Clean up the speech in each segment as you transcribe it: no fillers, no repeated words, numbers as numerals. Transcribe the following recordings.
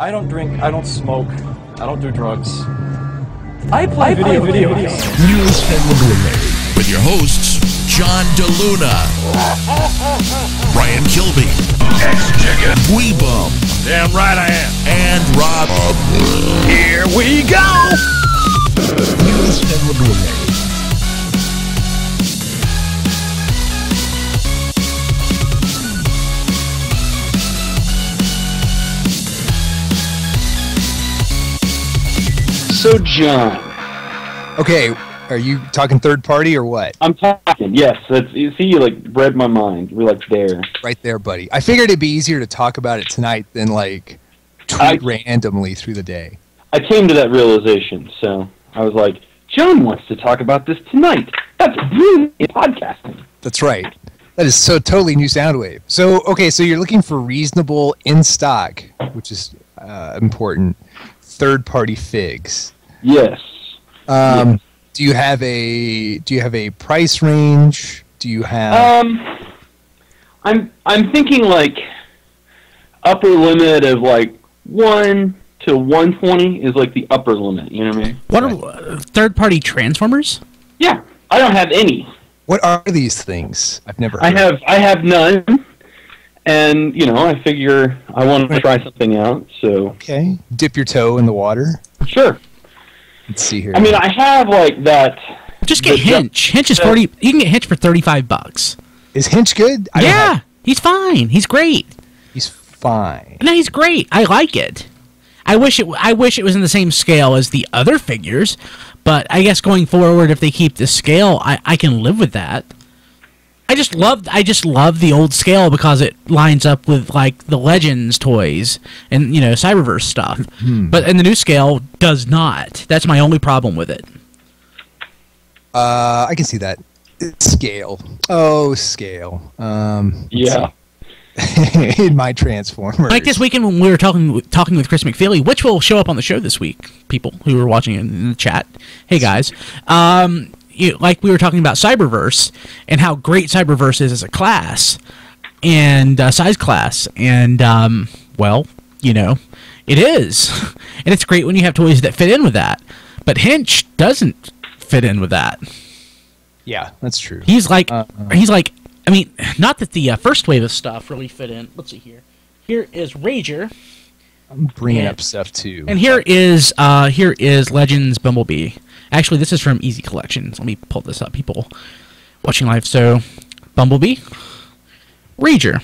I don't drink, I don't smoke, I don't do drugs. I play video games. News and Gourmet with your hosts, John DeLuna, Brian Kilby, X-Chicken, Weebum, Damn right I am, and Rob. Here we go! News and Gourmet. So, John. Okay, are you talking third party or what? I'm talking, yes. You see, you, like, read my mind. We're, like, there. Right there, buddy. I figured it'd be easier to talk about it tonight than, like, tweet randomly through the day. I came to that realization, so I was like, John wants to talk about this tonight. That's brilliant podcasting. That's right. That is so totally new Soundwave. So, okay, so you're looking for reasonable in-stock, which is important, third-party figs. Yes. Yes. Do you have a price range? Do you have I'm thinking like upper limit of like 1 to 120 is like the upper limit, you know what I mean? What are third-party transformers? Yeah, I don't have any. What are these things? I've never heard. I have none. And, you know, I figure I want to try something out, so... Okay. Dip your toe in the water? Sure. Let's see here. I mean, I have, like, that... Just get Hinch. Hinch is 40... You can get Hinch for $35. Is Hinch good? Yeah, he's fine. He's great. He's fine. No, he's great. I like it. I wish it was in the same scale as the other figures, but I guess going forward, if they keep the scale, I can live with that. I just love the old scale because it lines up with like the Legends toys and, you know, Cyberverse stuff. But and the new scale does not. That's my only problem with it. I can see that. Scale. Oh, scale. Yeah. In my Transformers. Like this weekend when we were talking with Chris McFeely, which will show up on the show this week, people who are watching in the chat. Hey guys. Like we were talking about Cyberverse and how great Cyberverse is as a class and size class, and well, you know, it is, and it's great when you have toys that fit in with that. But Hinch doesn't fit in with that. Yeah, that's true. He's like, I mean, not that the first wave of stuff really fit in. Let's see here. Here is Rager. I'm bringing up stuff too. And here is Legends Bumblebee. Actually, this is from Easy Collections. Let me pull this up, people watching live. So, Bumblebee, Rager.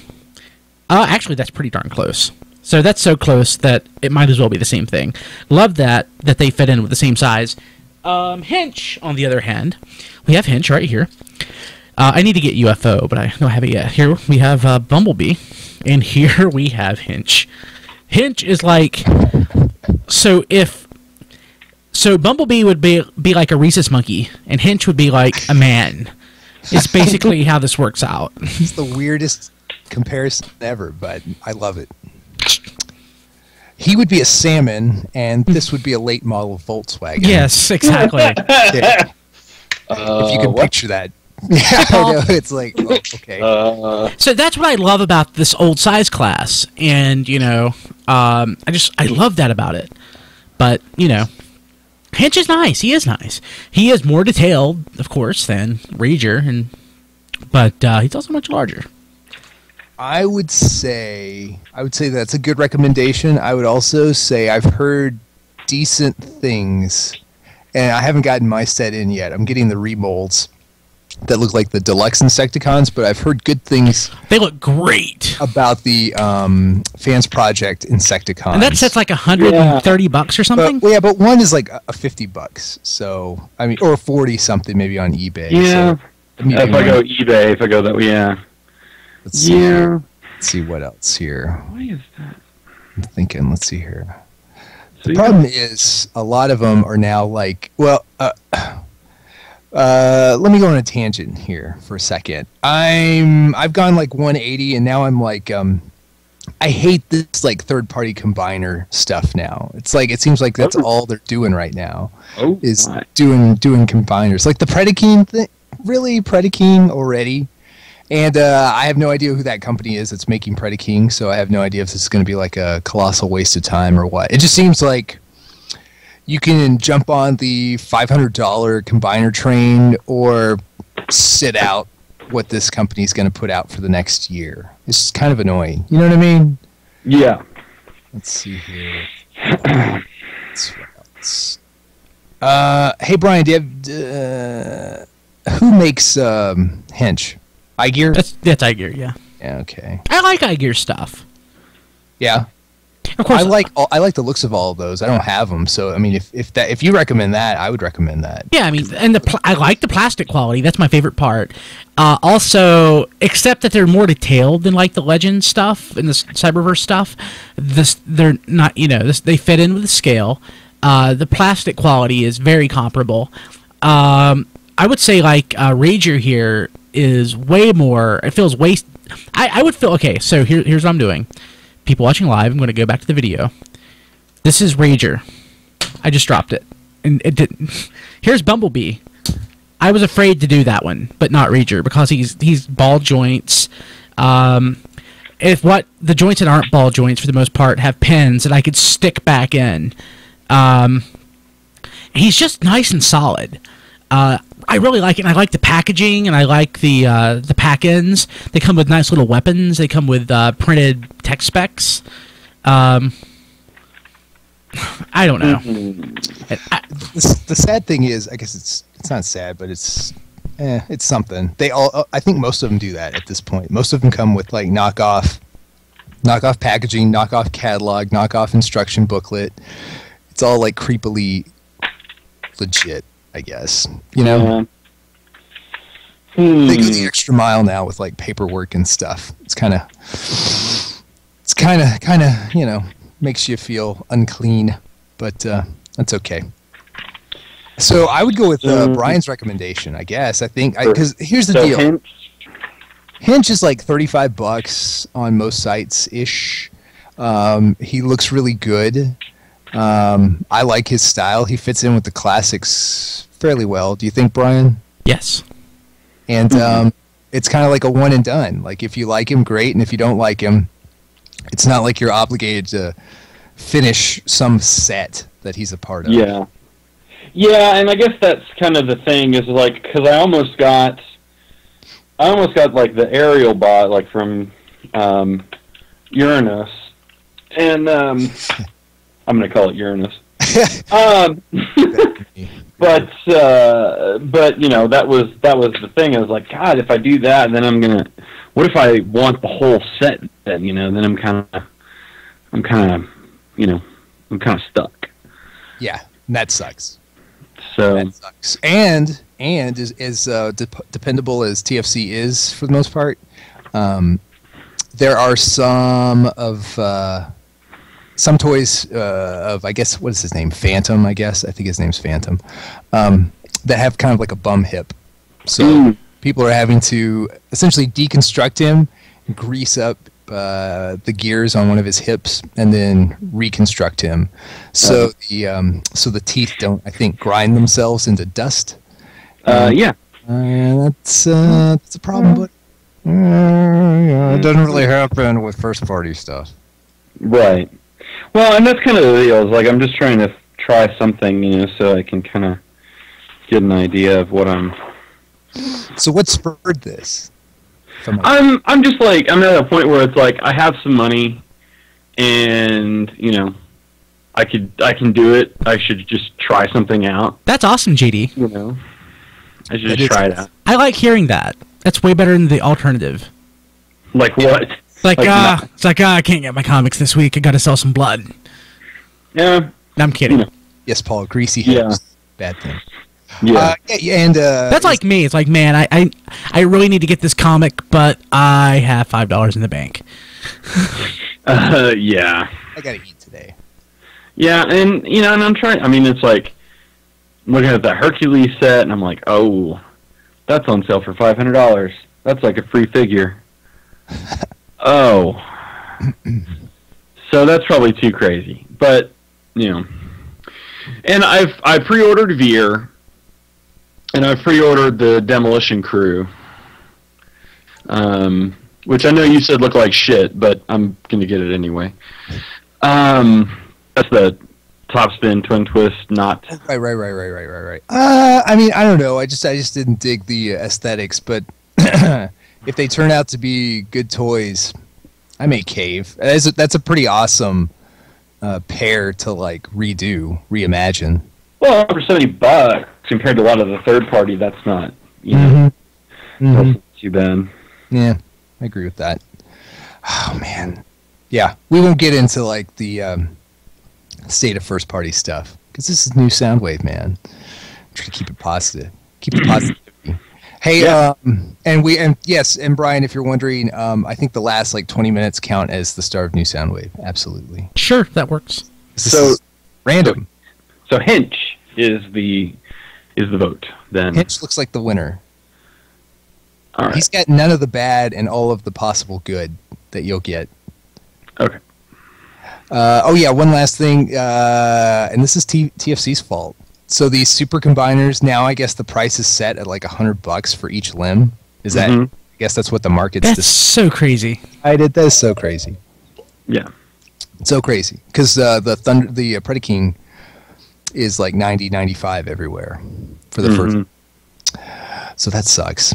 Actually, that's pretty darn close. So that's so close that it might as well be the same thing. Love that they fit in with the same size. Hinch, on the other hand, we have Hinch right here. I need to get UFO, but I don't have it yet. Here we have Bumblebee, and here we have Hinch. Hinch is like, so Bumblebee would be like a rhesus monkey, and Hinch would be like a man. It's basically how this works out. It's the weirdest comparison ever, but I love it. He would be a salmon, and this would be a late model Volkswagen. Yes, exactly. Yeah. If you can picture that. Yeah, I know. It's like, oh, okay. So that's what I love about this old size class, and you know, I love that about it. But you know, Hinch is nice. He is nice. He is more detailed, of course, than Rager, but he's also much larger. I would say that's a good recommendation. I would also say I've heard decent things, and I haven't gotten my set in yet. I'm getting the remolds that look like the deluxe Insecticons, but I've heard good things. They look great about the Fans Project Insecticons. And that set's like $130 or something. But one is like a $50. So I mean, or 40 something maybe on eBay. Yeah. So, if I go eBay, if I go that way, yeah. Let's see. Yeah. Let's see what else here. Why is that? I'm thinking. Let's see here. The problem is a lot of them are now like, well, let me go on a tangent here for a second. I've gone like 180, and now I'm like, I hate this like third-party combiner stuff now. It's like it seems like that's all they're doing right now is doing combiners, like the Predakeen thing. Really, Predakeen already? And I have no idea who that company is that's making Predaking, so I have no idea if this is going to be like a colossal waste of time or what. It just seems like you can jump on the $500 combiner train or sit out what this company's going to put out for the next year. It's kind of annoying. You know what I mean? Yeah. Let's see here. Hey, Brian, do you have... who makes Hench? iGear? That's iGear, yeah. Yeah, okay. I like iGear stuff. Yeah. Of course, I like the looks of all of those. I don't have them, so I mean, if you recommend that, I would recommend that. Yeah, I mean, and I like the plastic quality. That's my favorite part. Also, except that they're more detailed than like the Legend stuff and the Cyberverse stuff. They're not, they fit in with the scale. The plastic quality is very comparable. I would say like Rager here is way more. It feels way. I would feel okay. So here's what I'm doing. People watching live, I'm going to go back to the video. This is Rager. I just dropped it, and it didn't. Here's Bumblebee. I was afraid to do that one, but not Rager because he's ball joints. If what the joints that aren't ball joints for the most part have pins that I could stick back in. He's just nice and solid. I really like it, and I like the packaging, and I like the pack-ins. They come with nice little weapons. They come with printed tech specs. I don't know. The sad thing is, I guess it's not sad, but it's something. I think most of them do that at this point. Most of them come with like knockoff packaging, knockoff catalog, knockoff instruction booklet. It's all like creepily legit, I guess. They go the extra mile now with like paperwork and stuff. It's kind of makes you feel unclean, but that's okay. So I would go with Brian's recommendation, I guess. I think because here's the deal. Hinch is like $35 on most sites ish. He looks really good. I like his style. He fits in with the classics fairly well. Do you think, Brian? Yes. And it's kind of like a one and done. Like if you like him, great, and if you don't like him, it's not like you're obligated to finish some set that he's a part of. Yeah. Yeah, and I guess that's kind of the thing is like because I almost got like the aerial bot like from Uranus, and I'm gonna call it Uranus. But that was the thing. I was like, God, if I do that, then I'm gonna. What if I want the whole set? Then then I'm kind of stuck. Yeah, that sucks. So that sucks. And as dependable as TFC is for the most part, there are some toys of, I guess, what is his name? Phantom, I guess. I think his name's Phantom. That have kind of like a bum hip. So people are having to essentially deconstruct him, grease up the gears on one of his hips, and then reconstruct him. So the teeth don't, I think, grind themselves into dust. Yeah. That's a problem, but it doesn't really happen with first-party stuff. Right. Well, and that's kind of the deal. Is like I'm just trying to try something, so I can kind of get an idea of what I'm. So what spurred this? I'm just like I'm at a point where it's like I have some money, and I can do it. I should just try something out. That's awesome, GD. I should just try it out. I like hearing that. That's way better than the alternative. Like what? It's like I can't get my comics this week. I got to sell some blood. Yeah. I'm kidding. Yes, Paul. Greasy hips. Yeah. Bad thing. Yeah. And that's like me. It's like, man, I really need to get this comic, but I have $5 in the bank. Yeah. I gotta eat today. Yeah, and and I'm trying. I mean, it's like looking at that Hercules set, and I'm like, oh, that's on sale for $500. That's like a free figure. Oh. So that's probably too crazy. But, and I pre-ordered Veer, and I pre-ordered the Demolition Crew. which I know you said look like shit, but I'm gonna get it anyway. That's the top spin twin twist, not Right. I mean, I don't know. I just didn't dig the aesthetics, but if they turn out to be good toys, I may cave. That's a pretty awesome pair to like reimagine. well for $70 compared to a lot of the third party. That's not that's not too bad. Yeah, I agree with that. Oh man, yeah, we won't get into like the state of first party stuff because this is new Soundwave, man. Try to keep it positive. Keep it positive. Hey, Yeah. and Brian, if you're wondering, I think the last like 20 minutes count as the start of new Soundwave. Absolutely. Sure, that works. This So- is random. So Hinch is the vote then. Hitch looks like the winner. All right. He's got none of the bad and all of the possible good that you'll get. Okay. Oh yeah, one last thing, and this is TFC's fault. So these super combiners now, I guess the price is set at like $100 for each limb. Is that? Mhm. I guess that's what the market's That's so crazy. decided. That's so crazy, Yeah. so crazy. Because the Predaking is like 90, 95 everywhere for the first. So that sucks.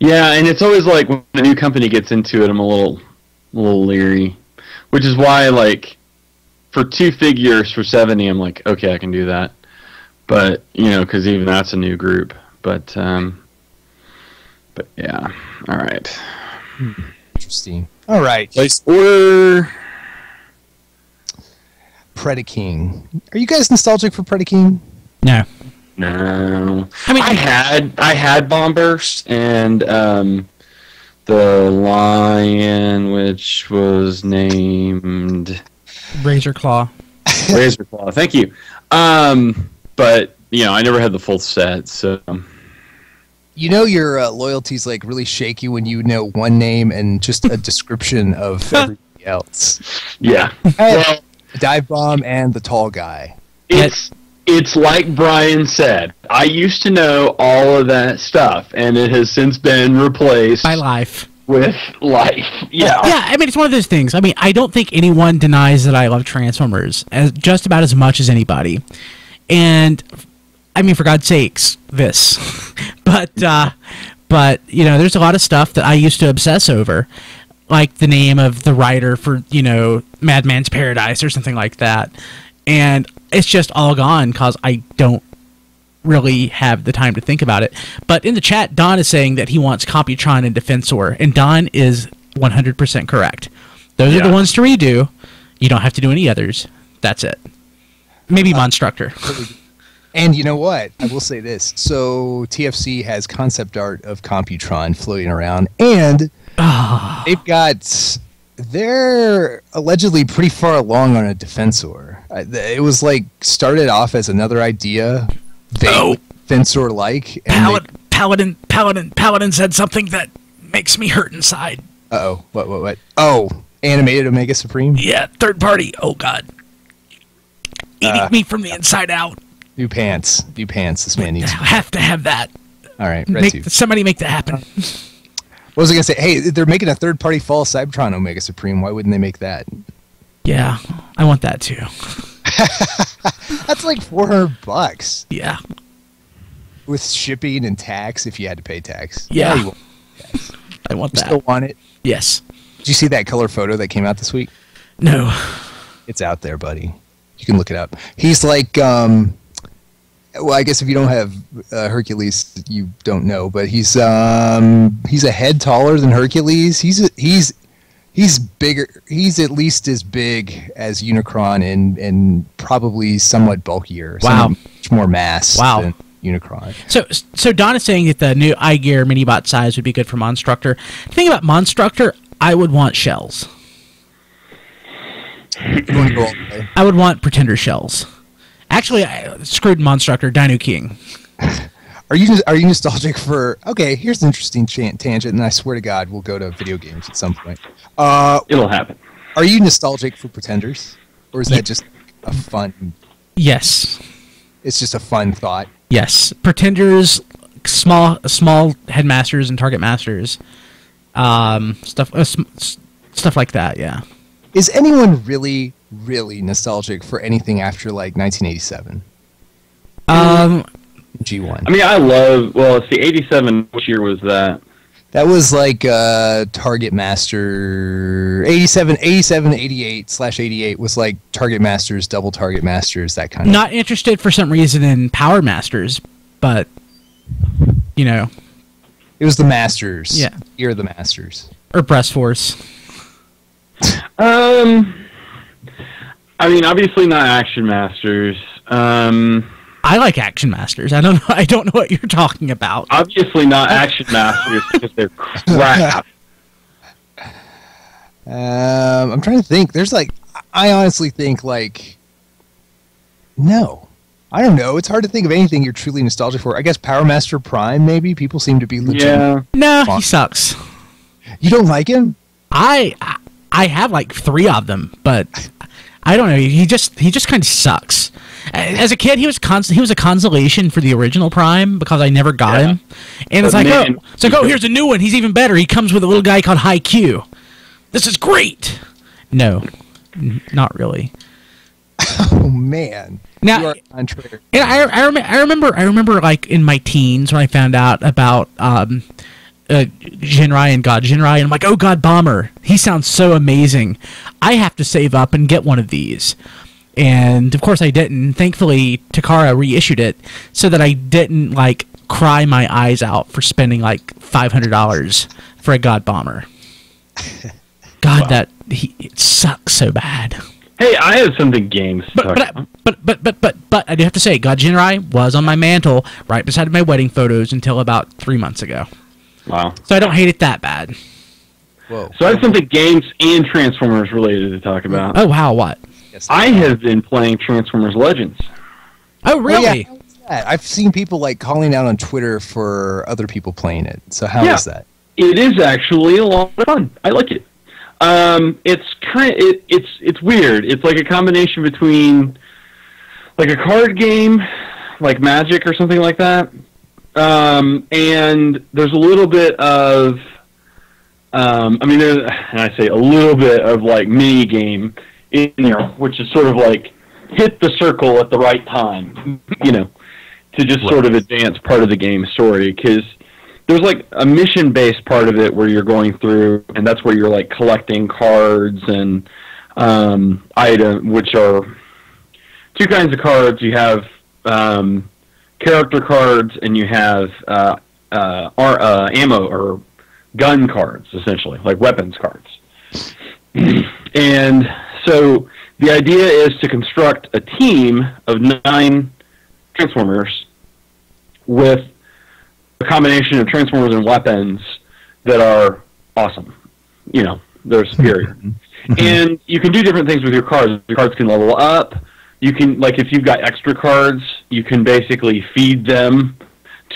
Yeah, and it's always like when a new company gets into it, I'm a little leery, which is why like for 2 figures for 70, I'm like, okay, I can do that. But because even that's a new group. But yeah, all right. Interesting. All right, Place order. Predaking. Are you guys nostalgic for Predaking? No. No, I mean, I had Bomb Burst and the lion, which was named Razor Claw. Razor Claw. Thank you. But I never had the full set, so You know your loyalty's like really shaky when you know one name and just a description of everything else. yeah. Well, Dive Bomb and the tall guy. It's like Brian said. I used to know all of that stuff, and it has since been replaced By life. with life. Yeah. Yeah, I mean, it's one of those things. I mean, I don't think anyone denies that I love Transformers just about as much as anybody. And, I mean, for God's sakes, this. but there's a lot of stuff that I used to obsess over. Like the name of the writer for, Madman's Paradise or something like that. And it's just all gone because I don't really have the time to think about it. But in the chat, Don is saying that he wants Computron and Defensor, and Don is 100% correct. Those are the ones to redo. You don't have to do any others. That's it. Maybe Monstructor. And you know what? I will say this. So TFC has concept art of Computron floating around, and they're allegedly pretty far along on a Defensor. It was like started off as another idea, Defensor-like. Paladin said something that makes me hurt inside. Uh-oh. What? Oh, animated Omega Supreme? Yeah, third party. Oh, God. Eating me from the inside out. New pants. This man needs. I have to have that. All right, Somebody make that happen. What was I going to say? Hey, they're making a third-party Fall Cybertron Omega Supreme. Why wouldn't they make that? Yeah, I want that too. That's like $400 Yeah. with shipping and tax. If you had to pay tax, Yeah. you I want that. still want it. Yes. Did you see that color photo that came out this week? No. It's out there, buddy. You can look it up. He's like, well, I guess if you don't have Hercules, you don't know. But he's a head taller than Hercules. He's bigger. He's at least as big as Unicron and probably somewhat bulkier. Wow. Much more mass. Wow. Than Unicron. So Don is saying that the new iGear Minibot size would be good for Monstructor. The thing about Monstructor, I would want shells. You want to go all the way? I would want Pretender shells. Actually, I screwed Monstructor, Dino King. Are you nostalgic for? Okay, here's an interesting tangent, and I swear to God, we'll go to video games at some point. It'll happen. Are you nostalgic for Pretenders, or is that just a fun? Yes. It's just a fun thought. Yes. Pretenders small headmasters and target masters, stuff like that. Yeah. Is anyone really nostalgic for anything after like 1987? G1. I mean, I love. Well, let's see, 87. Which year was that? That was like Target Master 87, 88/88 was like Target Masters, double Target Masters, that kind of. Not interested for some reason in Power Masters, but you know, it was the Masters. Yeah, you're the Masters or Breast Force. I mean, obviously not Action Masters. I like Action Masters. I don't know what you're talking about. Obviously not Action Masters because they're crap. I'm trying to think. There's like, I honestly think like, no, I don't know. It's hard to think of anything you're truly nostalgic for. I guess Power Master Prime, maybe people seem to be legit. Yeah. No, he sucks. You don't like him? I have like 3 of them, but I don't know. He just kind of sucks. As a kid, he was a consolation for the original Prime because I never got him. And it's like, here's a new one. He's even better. He comes with a little guy called High Q. This is great. No, not really. Oh man. Now, you are contrary. And I remember like in my teens when I found out about Jinrai and God Jinrai, and I'm like, oh God Bomber, he sounds so amazing. I have to save up and get one of these. And of course I didn't. Thankfully Takara reissued it so that I didn't like cry my eyes out for spending like $500 for a God Bomber. God, wow. It sucks so bad. Hey, I have something games to talk about. But I do have to say, God Jinrai was on my mantle right beside my wedding photos until about 3 months ago. Wow. So I don't hate it that bad. Whoa. So I have something games and Transformers related to talk about. Oh, wow, what? I have been playing Transformers Legends. Oh, really? Oh, yeah. I've seen people like calling out on Twitter for other people playing it. So how is that? It is actually a lot of fun. I like it. It's weird. It's like a combination between like a card game, like Magic or something like that. And there's a little bit of, and I say a little bit of like mini game in there, which is sort of like hit the circle at the right time, to just sort of advance part of the game story. Because there's like a mission-based part of it where you're going through, and that's where you're like collecting cards and items, which are 2 kinds of cards. You have character cards, and you have ammo or gun cards, essentially, like weapons cards. And so the idea is to construct a team of 9 Transformers with a combination of Transformers and weapons that are awesome. They're superior. And you can do different things with your cards. Your cards can level up. You can, like, if you've got extra cards, you can basically feed them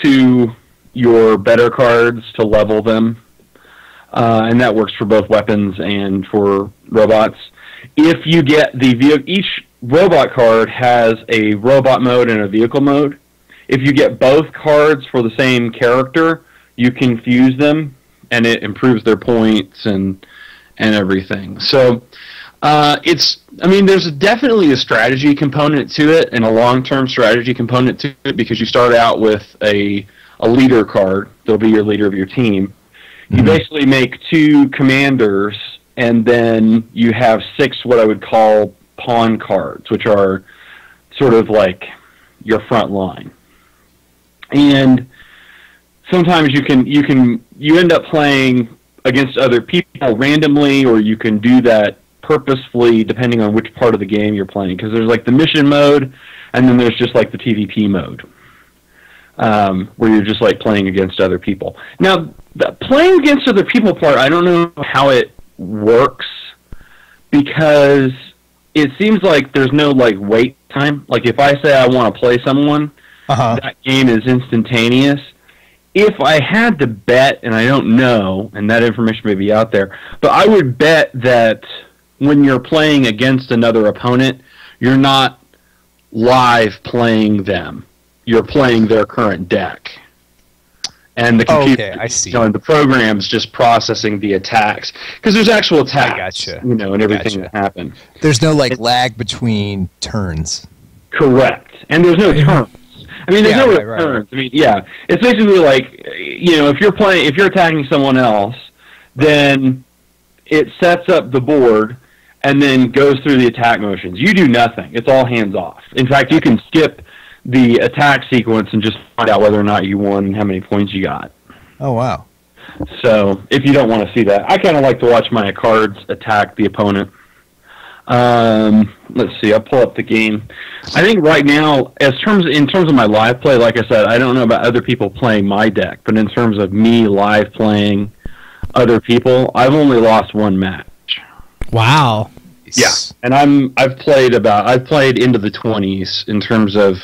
to your better cards to level them. And that works for both weapons and for robots. If you get each robot card has a robot mode and a vehicle mode. If you get both cards for the same character, you can fuse them, and it improves their points and everything. So there's definitely a strategy component to it and a long-term strategy component to it, because you start out with a leader card. They'll be your leader of your team. You basically make 2 commanders, and then you have 6 what I would call pawn cards, which are sort of like your front line. And sometimes you end up playing against other people randomly, or you can do that purposefully depending on which part of the game you're playing. Because there's like the mission mode, and then there's just like the PvP mode, where you're just like playing against other people. Now, the playing against other people part, I don't know how it works, because it seems like there's no like wait time. Like if I say I want to play someone, that game is instantaneous. If I had to bet, and I don't know, and that information may be out there, but I would bet that when you're playing against another opponent, you're not live playing them. You're playing their current deck. and the computer, okay, I see. and the program's just processing the attacks, because there's actual attacks, gotcha. and everything that happen. There's no lag between turns. Correct, and there's no turns. I mean, there's no right. turns. I mean, it's basically like, if you're attacking someone else, then it sets up the board and then goes through the attack motions. You do nothing. It's all hands off. In fact, you can skip the attack sequence and just find out whether or not you won and how many points you got. Oh, wow. So, if you don't want to see that, I kind of like to watch my cards attack the opponent. Let's see, I'll pull up the game. I think right now, in terms of my live play, like I said, I don't know about other people playing my deck, but in terms of me live playing other people, I've only lost one match. Wow. Yeah, and I've played into the 20s in terms of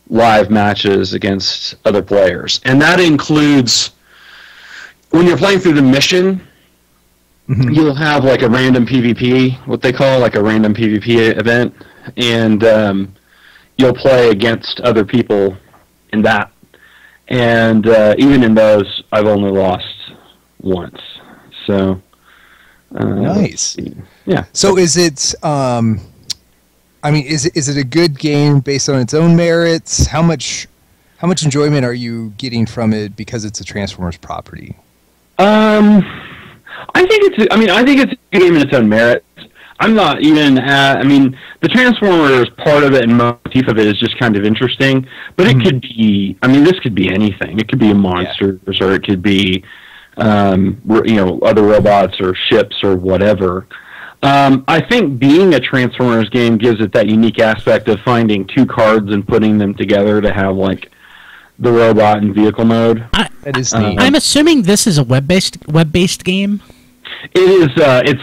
live matches against other players, and that includes when you're playing through the mission. Mm-hmm. You'll have like a random PvP, what they call like a random PvP event, and you'll play against other people in that. And even in those, I've only lost once. So nice. Yeah. So is it? Is it a good game based on its own merits? How much enjoyment are you getting from it because it's a Transformers property? I think it's a game in its own merits. I'm not even the Transformers part of it and motif of it is just kind of interesting, but it could be, this could be anything. It could be a monsters, or it could be, other robots or ships or whatever. I think being a Transformers game gives it that unique aspect of finding two cards and putting them together to have, like, the robot and vehicle mode. That is neat. I'm assuming this is a web-based game. It is. It's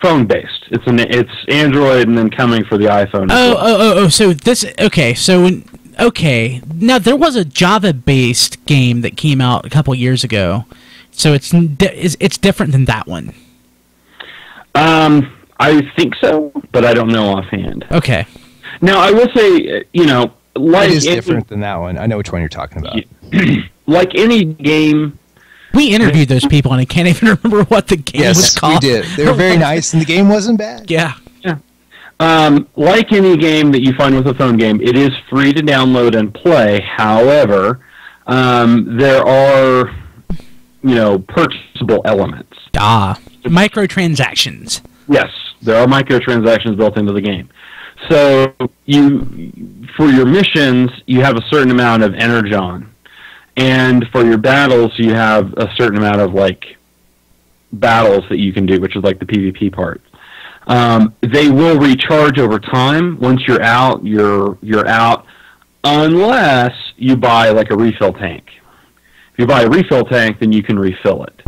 phone-based. It's Android and then coming for the iPhone. Oh. So this okay. Now there was a Java-based game that came out a couple years ago. So it's different than that one. I think so, but I don't know offhand. Okay. Now I will say, like it is different than that one. I know which one you're talking about. Like any game. We interviewed those people, and I can't even remember what the game was called. Yes, we did. They were very nice, and the game wasn't bad. Yeah. Like any game that you find with a phone game, it is free to download and play. However, there are, purchasable elements. Microtransactions. Yes, there are microtransactions built into the game. So for your missions, you have a certain amount of energon. And for your battles, you have a certain amount of, like, battles that you can do, which is, like, the PvP part. They will recharge over time. Once you're out, you're out, unless you buy, like, a refill tank. If you buy a refill tank, then you can refill it.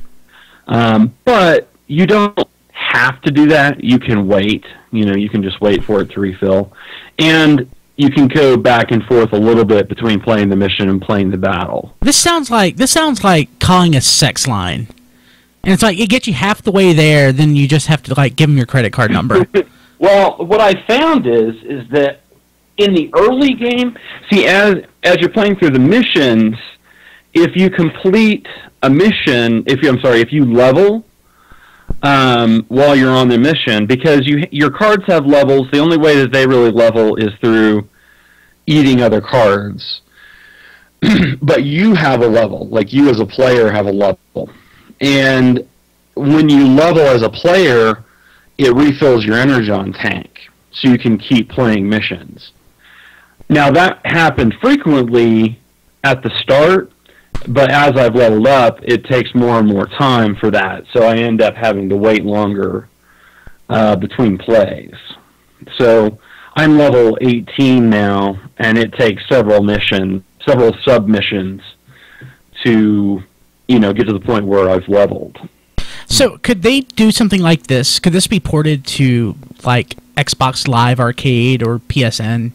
But you don't have to do that. You can wait. You can just wait for it to refill. And you can go back and forth a little bit between playing the mission and playing the battle. This sounds like calling a sex line, and it's like it gets you half the way there, then you just have to like give them your credit card number. Well, what I found is that in the early game, see, as you're playing through the missions, if you complete a mission, if you level while you're on the mission, because your cards have levels. The only way that they really level is through eating other cards. But you have a level, like you as a player have a level. And when you level as a player, it refills your energon tank, so you can keep playing missions. Now that happened frequently at the start, but as I've leveled up, it takes more and more time for that, so I end up having to wait longer between plays. So I'm level 18 now, and it takes several sub-missions to, get to the point where I've leveled. So could they do something like this? Could this be ported to, like, Xbox Live Arcade or PSN?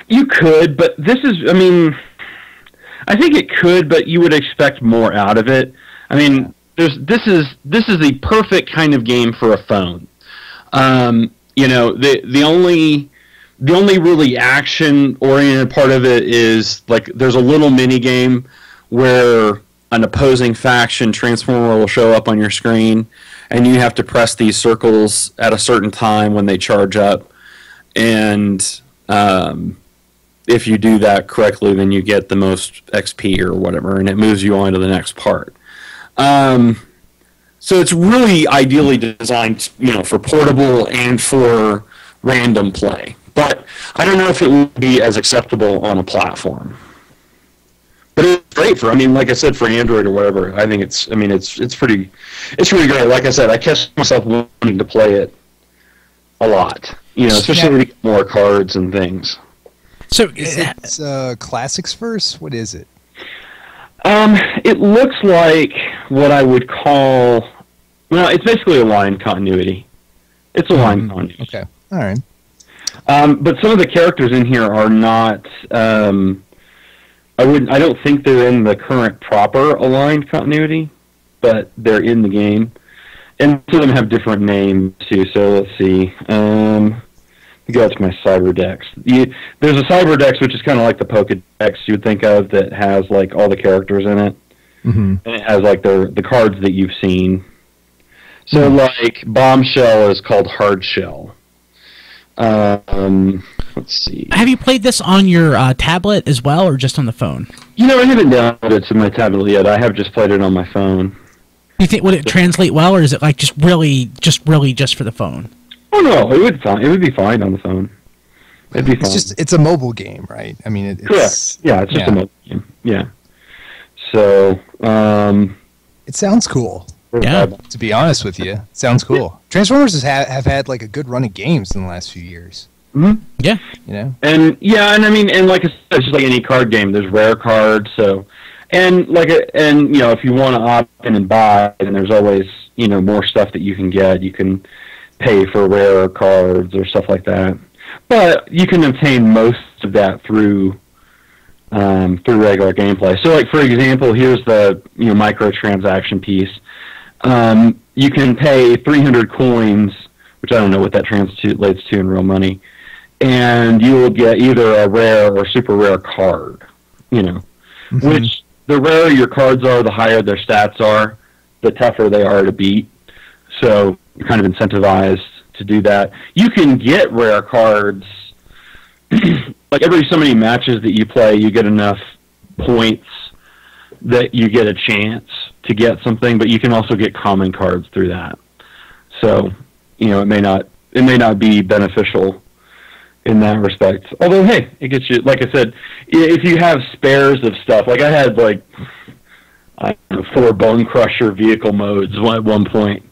You could, but this is, I think it could, but you would expect more out of it. This is the perfect kind of game for a phone. The only really action oriented part of it is like there's a little mini game where an opposing faction transformer will show up on your screen, and you have to press these circles at a certain time when they charge up, and if you do that correctly, then you get the most XP or whatever, and it moves you on to the next part. So it's really ideally designed, for portable and for random play. But I don't know if it would be as acceptable on a platform. But it's great for, like I said, for Android or whatever. I think it's really great. Like I said, I catch myself wanting to play it a lot. Especially when you get more cards and things. So is it Classics first? What is it? It looks like what I would call, it's basically a line continuity. It's a line continuity. Okay, all right. But some of the characters in here are not. I don't think they're in the current proper aligned continuity, but they're in the game, and some of them have different names too. So let's see. Let me go out to my Cyberdex. There's a Cyberdex, which is kind of like the Pokedex you would think of, that has like all the characters in it, and it has like the cards that you've seen. So like Bombshell is called Hardshell. Let's see. Have you played this on your tablet as well, or just on the phone? I haven't downloaded it to my tablet yet. I have just played it on my phone. Do you think would it translate well, or is it like just really for the phone? Oh no, it would be fine on the phone. It'd be fine. It's a mobile game, right? It's correct. Yeah, it's just a mobile game. Yeah. So, it sounds cool. Yeah. To be honest with you, it sounds cool. Transformers have had like a good run of games in the last few years. Mm-hmm. Yeah. And like I said, it's just like any card game. There's rare cards, so if you want to opt in and buy, then there's always more stuff that you can get. You can pay for rare cards or stuff like that, but you can obtain most of that through regular gameplay. So, like for example, here's the microtransaction piece. You can pay 300 coins, which I don't know what that translates to in real money, and you will get either a rare or super rare card. Which the rarer your cards are, the higher their stats are, the tougher they are to beat. So you're kind of incentivized to do that. You can get rare cards. Like every so many matches that you play, you get enough points that you get a chance to get something, but you can also get common cards through that. So, it may not be beneficial in that respect. Although, hey, it gets you, like I said, if you have spares of stuff, like I had 4 Bone Crusher vehicle modes at one point,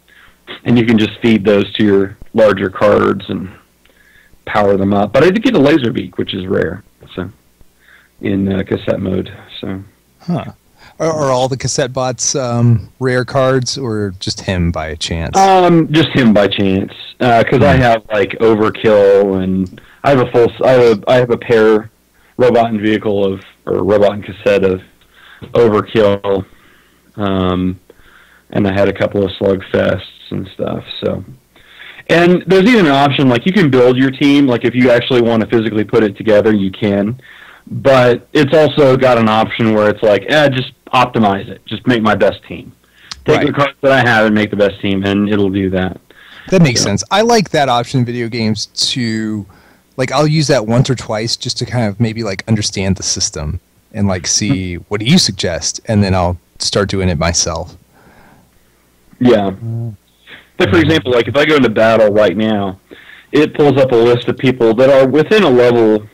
and you can just feed those to your larger cards and power them up. But I did get a laser beak, which is rare, so in cassette mode. So, Are all the cassette bots rare cards, or just him by chance? Just him by chance, because I have Overkill, and I have a pair robot and vehicle or robot and cassette of Overkill, and I had a couple of Slugfests and stuff. So, and there's even an option you can build your team. If you actually want to physically put it together, you can. But it's also got an option where it's just optimize it. Just make my best team. Take the cards that I have and make the best team, and it'll do that. That makes sense. I like that option in video games to, I'll use that once or twice just to kind of maybe understand the system and see what do you suggest, and then I'll start doing it myself. Yeah. For example, if I go into battle right now, it pulls up a list of people that are within a level.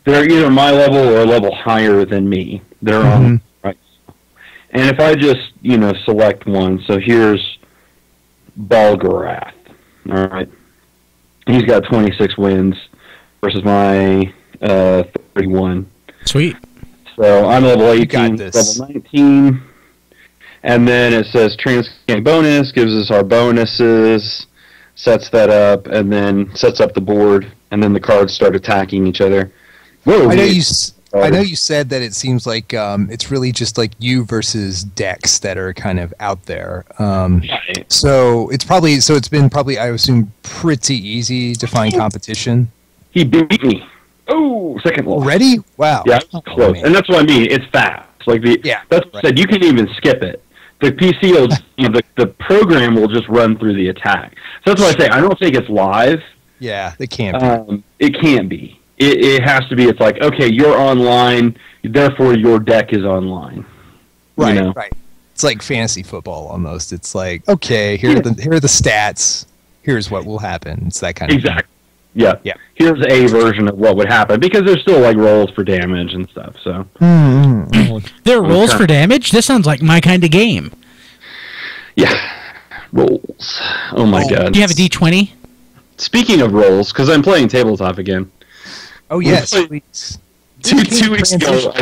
They're either my level or a level higher than me. They're on right. And if I just select one, so here's Balgarath. All right, he's got 26 wins versus my 31. Sweet. So I'm level 18, level 19. And then it says Transcan bonus, gives us our bonuses, sets that up, and then sets up the board, and then the cards start attacking each other. Whoa, I know you said that it seems like it's really just you versus decks that are kind of out there. So it's been I assume pretty easy to find competition. He beat me. Oh, second level. Already? Wow. Yeah, close. And that's what I mean. It's fast. Like that's what I said. You can even skip it. The PC will, the program will just run through the attack. So that's why I say I don't think it's live. Yeah, it can't be. It can't be. It has to be. It's like, okay, you're online, therefore your deck is online. Right, you know? right. It's like fantasy football almost. It's like, okay, here are the stats. Here's what will happen. It's that kind of exactly. Yeah. Yeah. Here's a version of what would happen because there's still like rolls for damage and stuff. So There are rolls for damage? This sounds like my kind of game. yeah, rolls. Oh my god. Do you have a D20? Speaking of rolls, because I'm playing tabletop again. Oh yes, Well, please. Two weeks ago,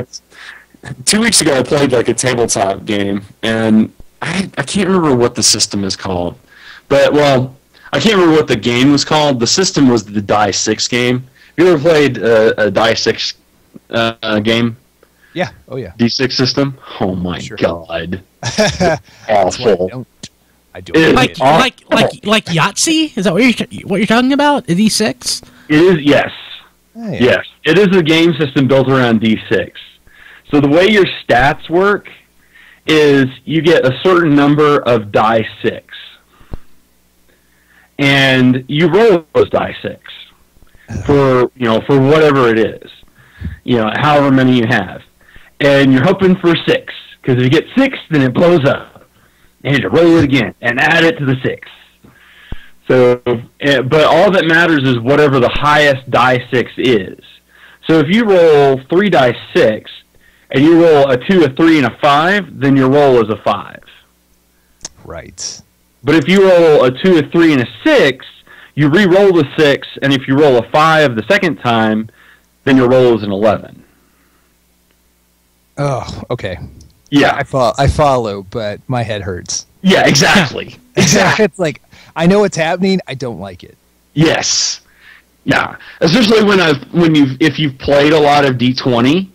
I played like a tabletop game, and I can't remember what the system is called. But I can't remember what the game was called. The system was the Die 6 game. Have you ever played a Die 6 game? Yeah. Oh yeah. D6 system? Oh my god. Awful. I don't Like Yahtzee? Is that what you're talking about? A D6? it is. Yes. Oh, yeah. Yes. It is a game system built around D6. So the way your stats work is you get a certain number of die 6. And you roll those die 6 for whatever it is. However many you have. And you're hoping for 6. Because if you get 6, then it blows up. And you roll it again and add it to the 6. So, but all that matters is whatever the highest die 6 is. So if you roll 3 die 6 and you roll a 2, a 3, and a 5, then your roll is a 5. Right. But if you roll a 2, a 3, and a 6, you re-roll the 6, and if you roll a 5 the second time, then your roll is an 11. Oh, okay. Yeah. I follow, but my head hurts. Yeah, exactly. Exactly. It's like, I know what's happening, I don't like it. Yes. Yeah. Especially if you've played a lot of D20,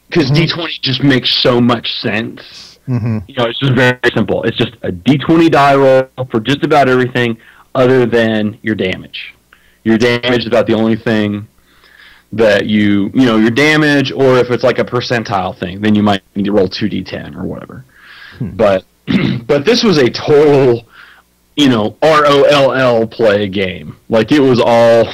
because D20 just makes so much sense. Mm-hmm. It's just very simple. It's just a D20 die roll for just about everything other than your damage. Your damage is about the only thing that your damage, or if it's like a percentile thing, then you might need to roll 2d10 or whatever. But this was a total, ROLL play game. Like, it was all,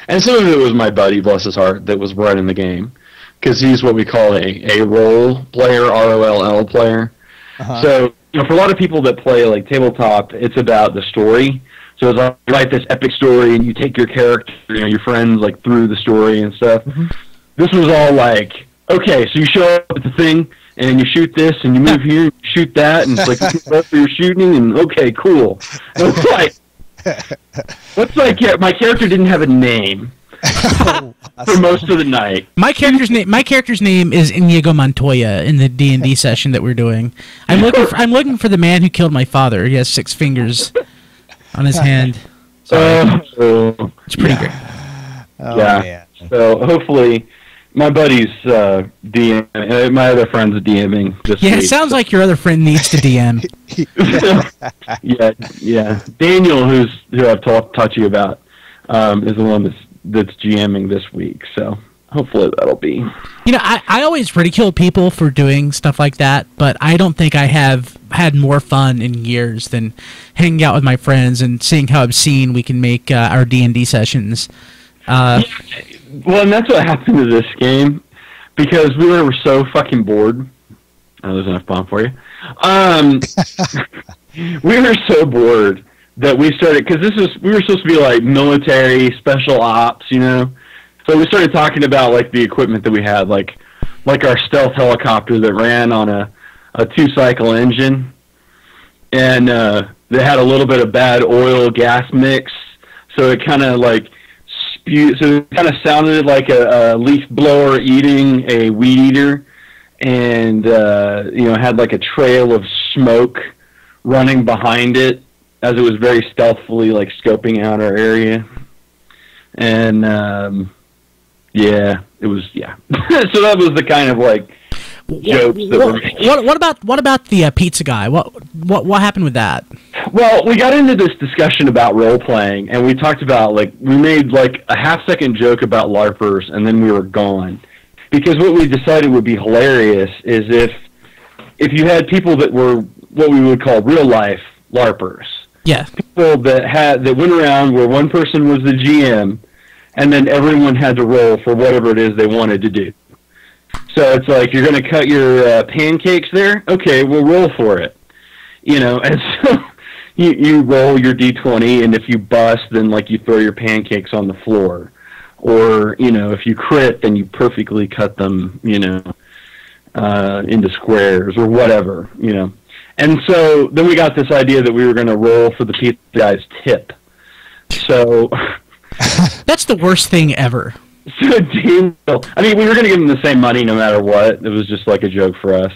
and some of it was my buddy, bless his heart, that was running the game, because he's what we call a role player, ROLL player. Uh-huh. So, for a lot of people that play like tabletop, it's about the story. So it's like you write this epic story, and you take your character, your friends, like through the story and stuff. Mm-hmm. This was all like, okay, so you show up at the thing, and you shoot this, and you move here, and you shoot that, and it's like you're shooting, and okay, cool. And it's like, my character didn't have a name for most of the night. My character's name is Inigo Montoya in the D&D session that we're doing. I'm looking for the man who killed my father. He has 6 fingers on his hand. It's pretty great. Oh, yeah. Man. So hopefully, my buddy's DM, my other friend's DMing this week. Yeah, it sounds like your other friend needs to DM. yeah. Daniel, who I've taught you about, is the one that's GMing this week. So hopefully that'll be. I always ridicule people for doing stuff like that, but I don't think I have had more fun in years than hanging out with my friends and seeing how obscene we can make our D&D sessions. Well, and that's what happened to this game, because we were so fucking bored. Oh, there's enough bomb for you. We were so bored that we started, because we were supposed to be like military special ops, So we started talking about like the equipment that we had, like our stealth helicopter that ran on a 2-cycle engine, and they had a little bit of bad oil gas mix, so it kind of like spewed. So it kind of sounded like a leaf blower eating a weed eater, and had like a trail of smoke running behind it as it was very stealthily like scoping out our area, and. Yeah, it was. Yeah, so that was the kind of like jokes that were making. What about the pizza guy? What happened with that? Well, we got into this discussion about role playing, and we talked about we made like a half-second joke about LARPers, and then we were gone because what we decided would be hilarious is if you had people that were what we would call real life LARPers. Yeah. People that went around where one person was the GM, and then everyone had to roll for whatever it is they wanted to do. So it's like, you're going to cut your pancakes there? Okay, we'll roll for it. You know, and so you roll your D20, and if you bust, then like you throw your pancakes on the floor. Or, you know, if you crit, then you perfectly cut them, you know, into squares or whatever, you know. And so then we got this idea that we were going to roll for the pizza guy's tip. So That's the worst thing ever. So Daniel, I mean, we were going to give him the same money no matter what. It was just like a joke for us.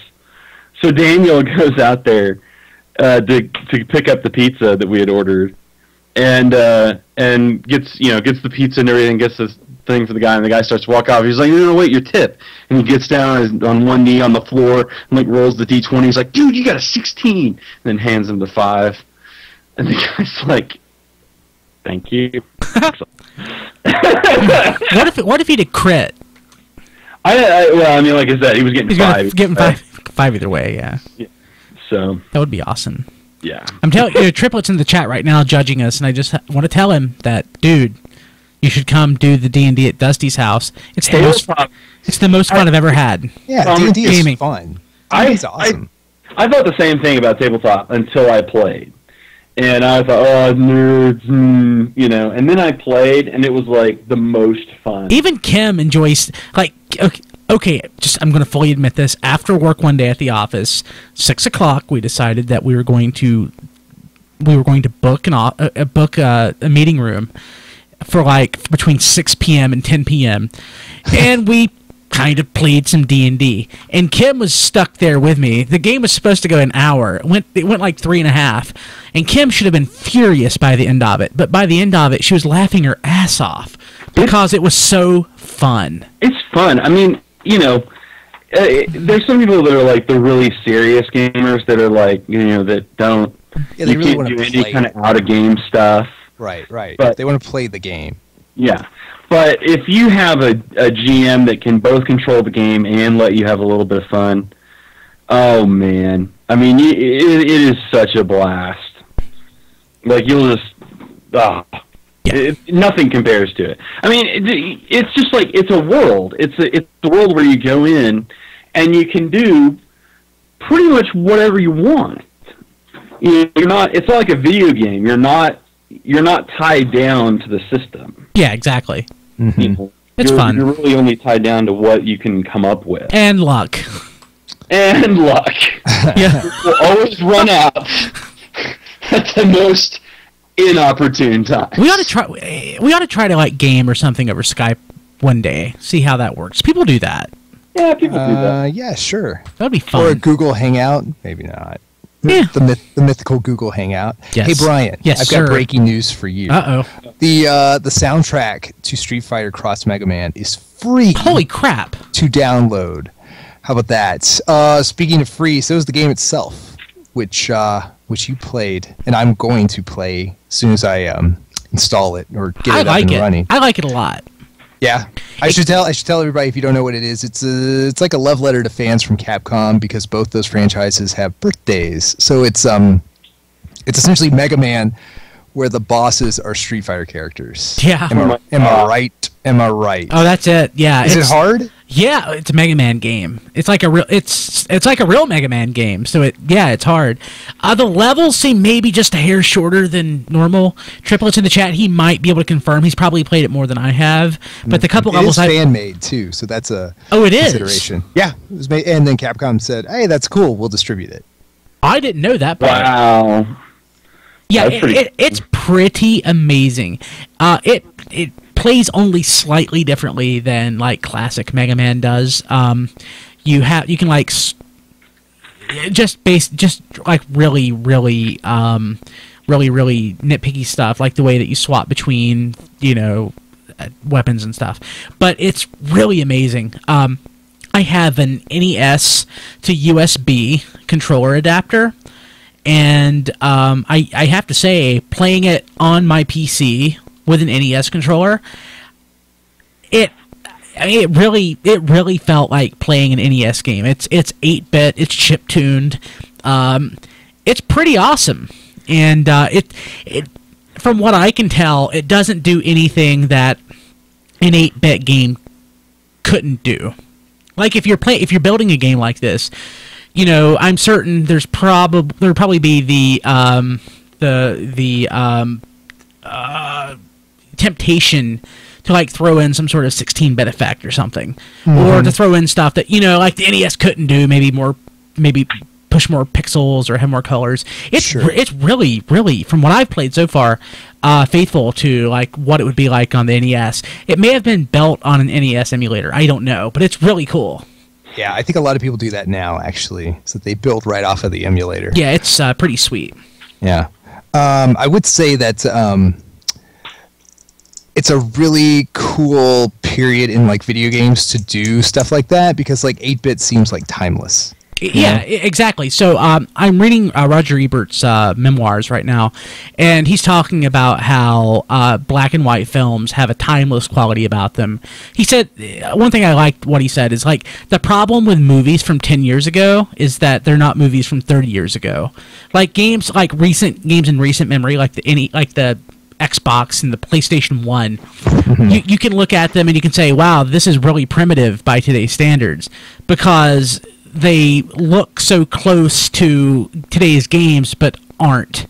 So Daniel goes out there to pick up the pizza that we had ordered, and gets the pizza and everything, gets this thing for the guy, and the guy starts to walk off. He's like, no, wait, your tip. And he gets down on one knee on the floor and like rolls the D20. He's like, dude, you got a 16. And then hands him the 5. And the guy's like, thank you. What if he did crit? Well, I mean, like I said, he was getting 5. Getting five either way, yeah. So that would be awesome. Yeah. I'm telling you, Triplet's in the chat right now judging us, and I just want to tell him that, dude, you should come do the D&D at Dusty's house. It's the most fun I've ever had. Yeah, D&D is fun. It's awesome. I thought the same thing about tabletop until I played. And I thought, oh, nerds, you know. And then I played, and it was, like, the most fun. Even Kim enjoys, like, okay, I'm going to fully admit this. After work one day at the office, 6 o'clock, we decided that we were going to book a meeting room for, like, between 6 p.m. and 10 p.m. And we kind of played some D&D. And Kim was stuck there with me. The game was supposed to go an hour. It went like 3.5. And Kim should have been furious by the end of it. But by the end of it, she was laughing her ass off because it was so fun. It's fun. I mean, you know, there's some people that are like the really serious gamers that are like, you know, that don't, you really can't do any kind of out-of-game stuff. Right. But they want to play the game. Yeah. But if you have a GM that can both control the game and let you have a little bit of fun, oh, man. I mean, it is such a blast. Like, you'll just... nothing compares to it. I mean, it's just like, it's a world. It's a world where you go in, and you can do pretty much whatever you want. You're not... It's not like a video game. You're not tied down to the system. Yeah, exactly. Mm-hmm. You know, it's fun. You're really only tied down to what you can come up with. And luck. Yeah. You'll always run out at the most inopportune time. We ought to try to like game or something over Skype one day. See how that works. People do that. Yeah, people do that. Yeah, sure. That'd be fun. Or a Google Hangout. Maybe not. Yeah. The mythical Google Hangout. Yes. Hey, Brian. Yes, I've got breaking news for you. Uh-oh. The soundtrack to Street Fighter Cross Mega Man is free. Holy crap. To download. How about that? Speaking of free, so is the game itself, which you played, and I'm going to play as soon as I install it or get it up and running. I like it a lot. Yeah, I should tell everybody if you don't know what it is. It's like a love letter to fans from Capcom because both those franchises have birthdays. So it's essentially Mega Man, where the bosses are Street Fighter characters. Yeah. Am I right? Am I right? Oh, that's it. Yeah. Is it hard? Yeah, it's a Mega Man game. It's like a real Mega Man game. So it's hard. The levels seem maybe just a hair shorter than normal. Triplets in the chat, he might be able to confirm. He's probably played it more than I have. But the couple levels it is fan made too, so that's a consideration. Yeah, it was made, and then Capcom said, "Hey, that's cool. We'll distribute it." I didn't know that part. Wow. Yeah, it's pretty amazing. It plays only slightly differently than like classic Mega Man does. You can like just like really nitpicky stuff, like the way that you swap between weapons and stuff. But it's really amazing. I have an NES to USB controller adapter. And I have to say, playing it on my PC with an NES controller, I mean, it really felt like playing an NES game. It's 8-bit, it's chip tuned, it's pretty awesome, and it from what I can tell, it doesn't do anything that an 8-bit game couldn't do. Like if you're building a game like this, you know, I'm certain there'll probably be the temptation to like throw in some sort of 16-bit effect or something, or to throw in stuff that, you know, like the NES couldn't do, maybe push more pixels or have more colors. It's really, really, from what I've played so far, faithful to like what it would be like on the NES. It may have been built on an NES emulator, I don't know, but it's really cool. Yeah, I think a lot of people do that now, actually, so they build right off of the emulator. Yeah, it's pretty sweet. Yeah. I would say that it's a really cool period in like video games to do stuff like that, because like 8-bit seems like timeless. Yeah, exactly. So I'm reading Roger Ebert's memoirs right now, and he's talking about how black and white films have a timeless quality about them. He said, one thing I liked what he said is like, the problem with movies from 10 years ago is that they're not movies from 30 years ago. Like games, like recent games in recent memory, like the Xbox and the PlayStation 1, you can look at them and you can say, wow, this is really primitive by today's standards, because they look so close to today's games but aren't.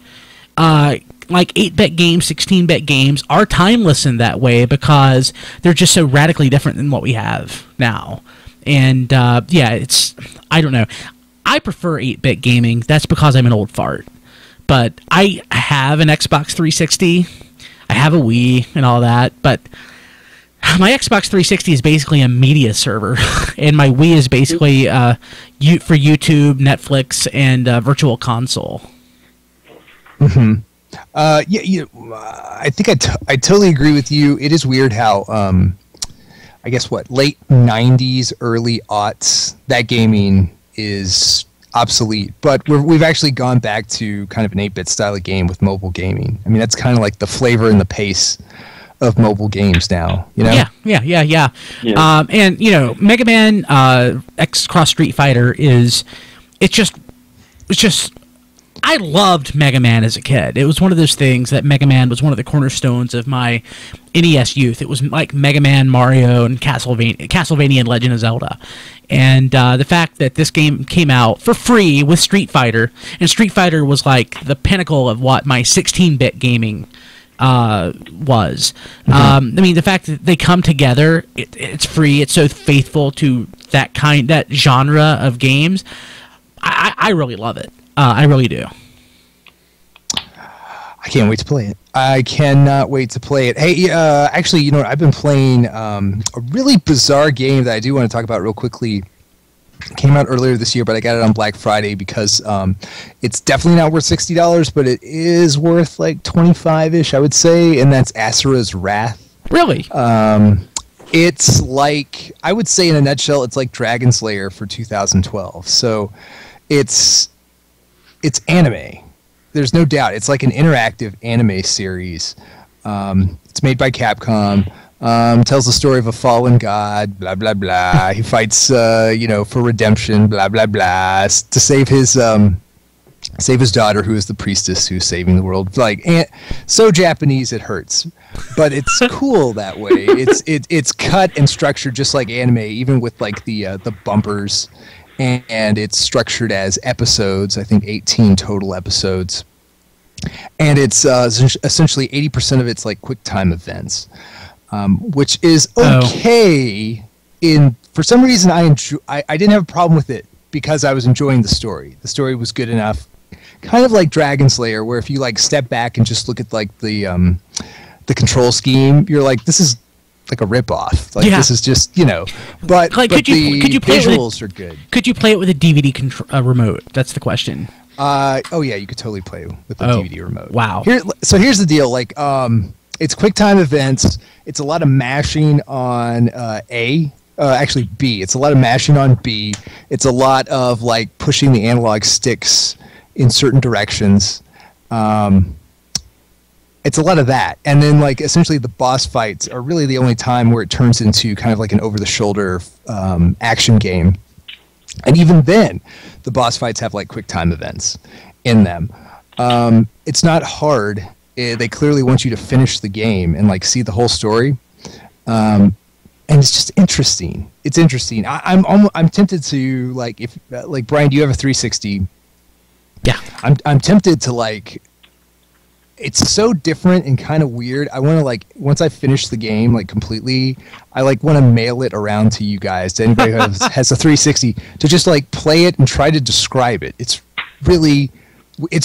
Like 8-bit games, 16-bit games are timeless in that way because they're just so radically different than what we have now. And yeah, it's, I don't know. I prefer 8-bit gaming. That's because I'm an old fart. But I have an Xbox 360. I have a Wii and all that, but my Xbox 360 is basically a media server, and my Wii is basically for YouTube, Netflix, and Virtual Console. Yeah, I think I totally agree with you. It is weird how, I guess late 90s, early aughts, that gaming is obsolete, but we've actually gone back to kind of an 8-bit style of game with mobile gaming. I mean, that's kind of like the flavor and the pace of mobile games now, you know? Yeah. And, you know, Mega Man X Cross Street Fighter it's just, I loved Mega Man as a kid. It was one of those things that Mega Man was one of the cornerstones of my NES youth. It was like Mega Man, Mario, and Castlevania and Legend of Zelda. And the fact that this game came out for free with Street Fighter, and Street Fighter was like the pinnacle of what my 16-bit gaming was. I mean, the fact that they come together, it's free, it's so faithful to that genre of games. I really love it. I really do. I can't wait to play it. I cannot wait to play it. Hey, actually, you know what? I've been playing a really bizarre game that I do want to talk about real quickly. It came out earlier this year, but I got it on Black Friday because it's definitely not worth $60, but it is worth like 25-ish, I would say, and that's Asura's Wrath. Really? It's like, I would say in a nutshell, it's like Dragon Slayer for 2012. So it's anime. There's no doubt. It's like an interactive anime series. It's made by Capcom. Tells the story of a fallen god, blah, blah, blah. He fights, for redemption, blah, blah, blah, to save his daughter, who is the priestess who's saving the world. Like, so Japanese it hurts, but it's cool that way. It's cut and structured just like anime, even with like the bumpers. And it's structured as episodes, I think 18 total episodes. And it's essentially 80% of it's like quick time events, which is okay. For some reason, I didn't have a problem with it because I was enjoying the story. The story was good enough, kind of like Dragon Slayer, where if you like step back and just look at like the control scheme, you're like, this is like a ripoff. Like this is just, but like, could you play visuals are good. Could you play it with a DVD remote? That's the question. Oh yeah, you could totally play with a DVD remote. Wow. Here's the deal. Like, it's quick time events. It's a lot of mashing on B. It's a lot of mashing on B. It's a lot of like pushing the analog sticks in certain directions. it's a lot of that, and then like essentially the boss fights are really the only time where it turns into kind of like an over-the-shoulder action game. And even then, the boss fights have like quick time events in them. It's not hard. They clearly want you to finish the game and like see the whole story. And it's just interesting. It's interesting. I'm tempted to like if like Brian, do you have a 360? Yeah. I'm tempted to like. It's so different and kind of weird. I want to like once I finish the game like completely, I like want to mail it around to you guys, to anybody who has a 360, to just like play it and try to describe it. It's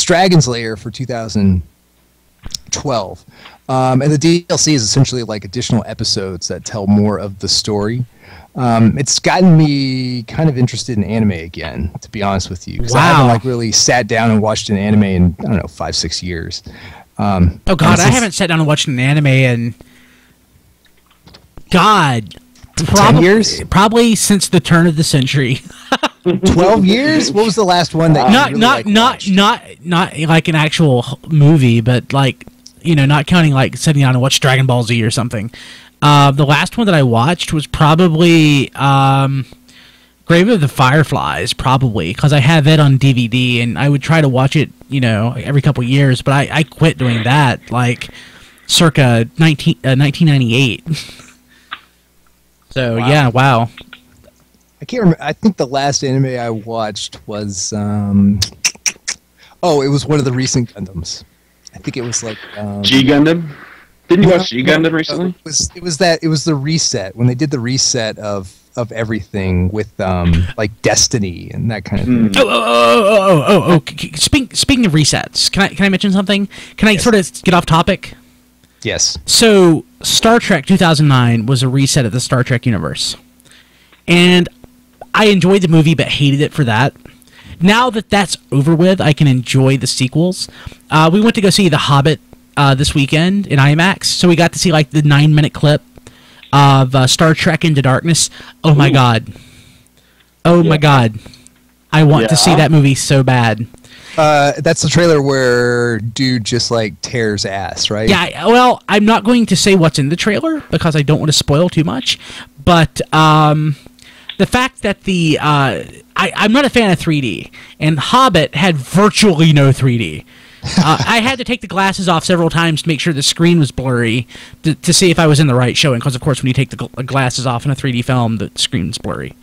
Dragon's Lair for 2012, and the DLC is essentially like additional episodes that tell more of the story. It's gotten me kind of interested in anime again, to be honest with you. 'Cause I haven't like really sat down and watched an anime in, I don't know, 5-6 years. Oh God, I haven't sat down and watched an anime in 10 years? Probably since the turn of the century. 12 years? What was the last one that you really watched? Not like an actual movie, but like, you know, not counting like sitting down and watch Dragon Ball Z or something. The last one that I watched was probably Grave of the Fireflies, probably, because I have it on DVD, and I would try to watch it, you know, every couple years, but I quit doing that, like, circa 1998. So, wow. Yeah, wow. I can't remember. I think the last anime I watched was, it was one of the recent Gundams. I think it was like... G Gundam? Didn't you watch G Gundam recently? It was the reset, when they did the reset of everything with like Destiny and that kind of thing. Speaking of resets, can I mention something? Can I sort of get off topic? Yes. So Star Trek 2009 was a reset of the Star Trek universe, and I enjoyed the movie but hated it for that. Now that that's over with, I can enjoy the sequels. We went to go see The Hobbit this weekend in IMAX, so we got to see like the 9-minute clip of Star Trek Into Darkness. Oh my god. Oh my god. I want to see that movie so bad. That's the trailer where dude just like tears ass, right? Yeah, well, I'm not going to say what's in the trailer because I don't want to spoil too much, but the fact that I'm not a fan of 3D, and Hobbit had virtually no 3D. I had to take the glasses off several times to make sure the screen was blurry to see if I was in the right showing, because of course when you take the glasses off in a 3D film, the screen's blurry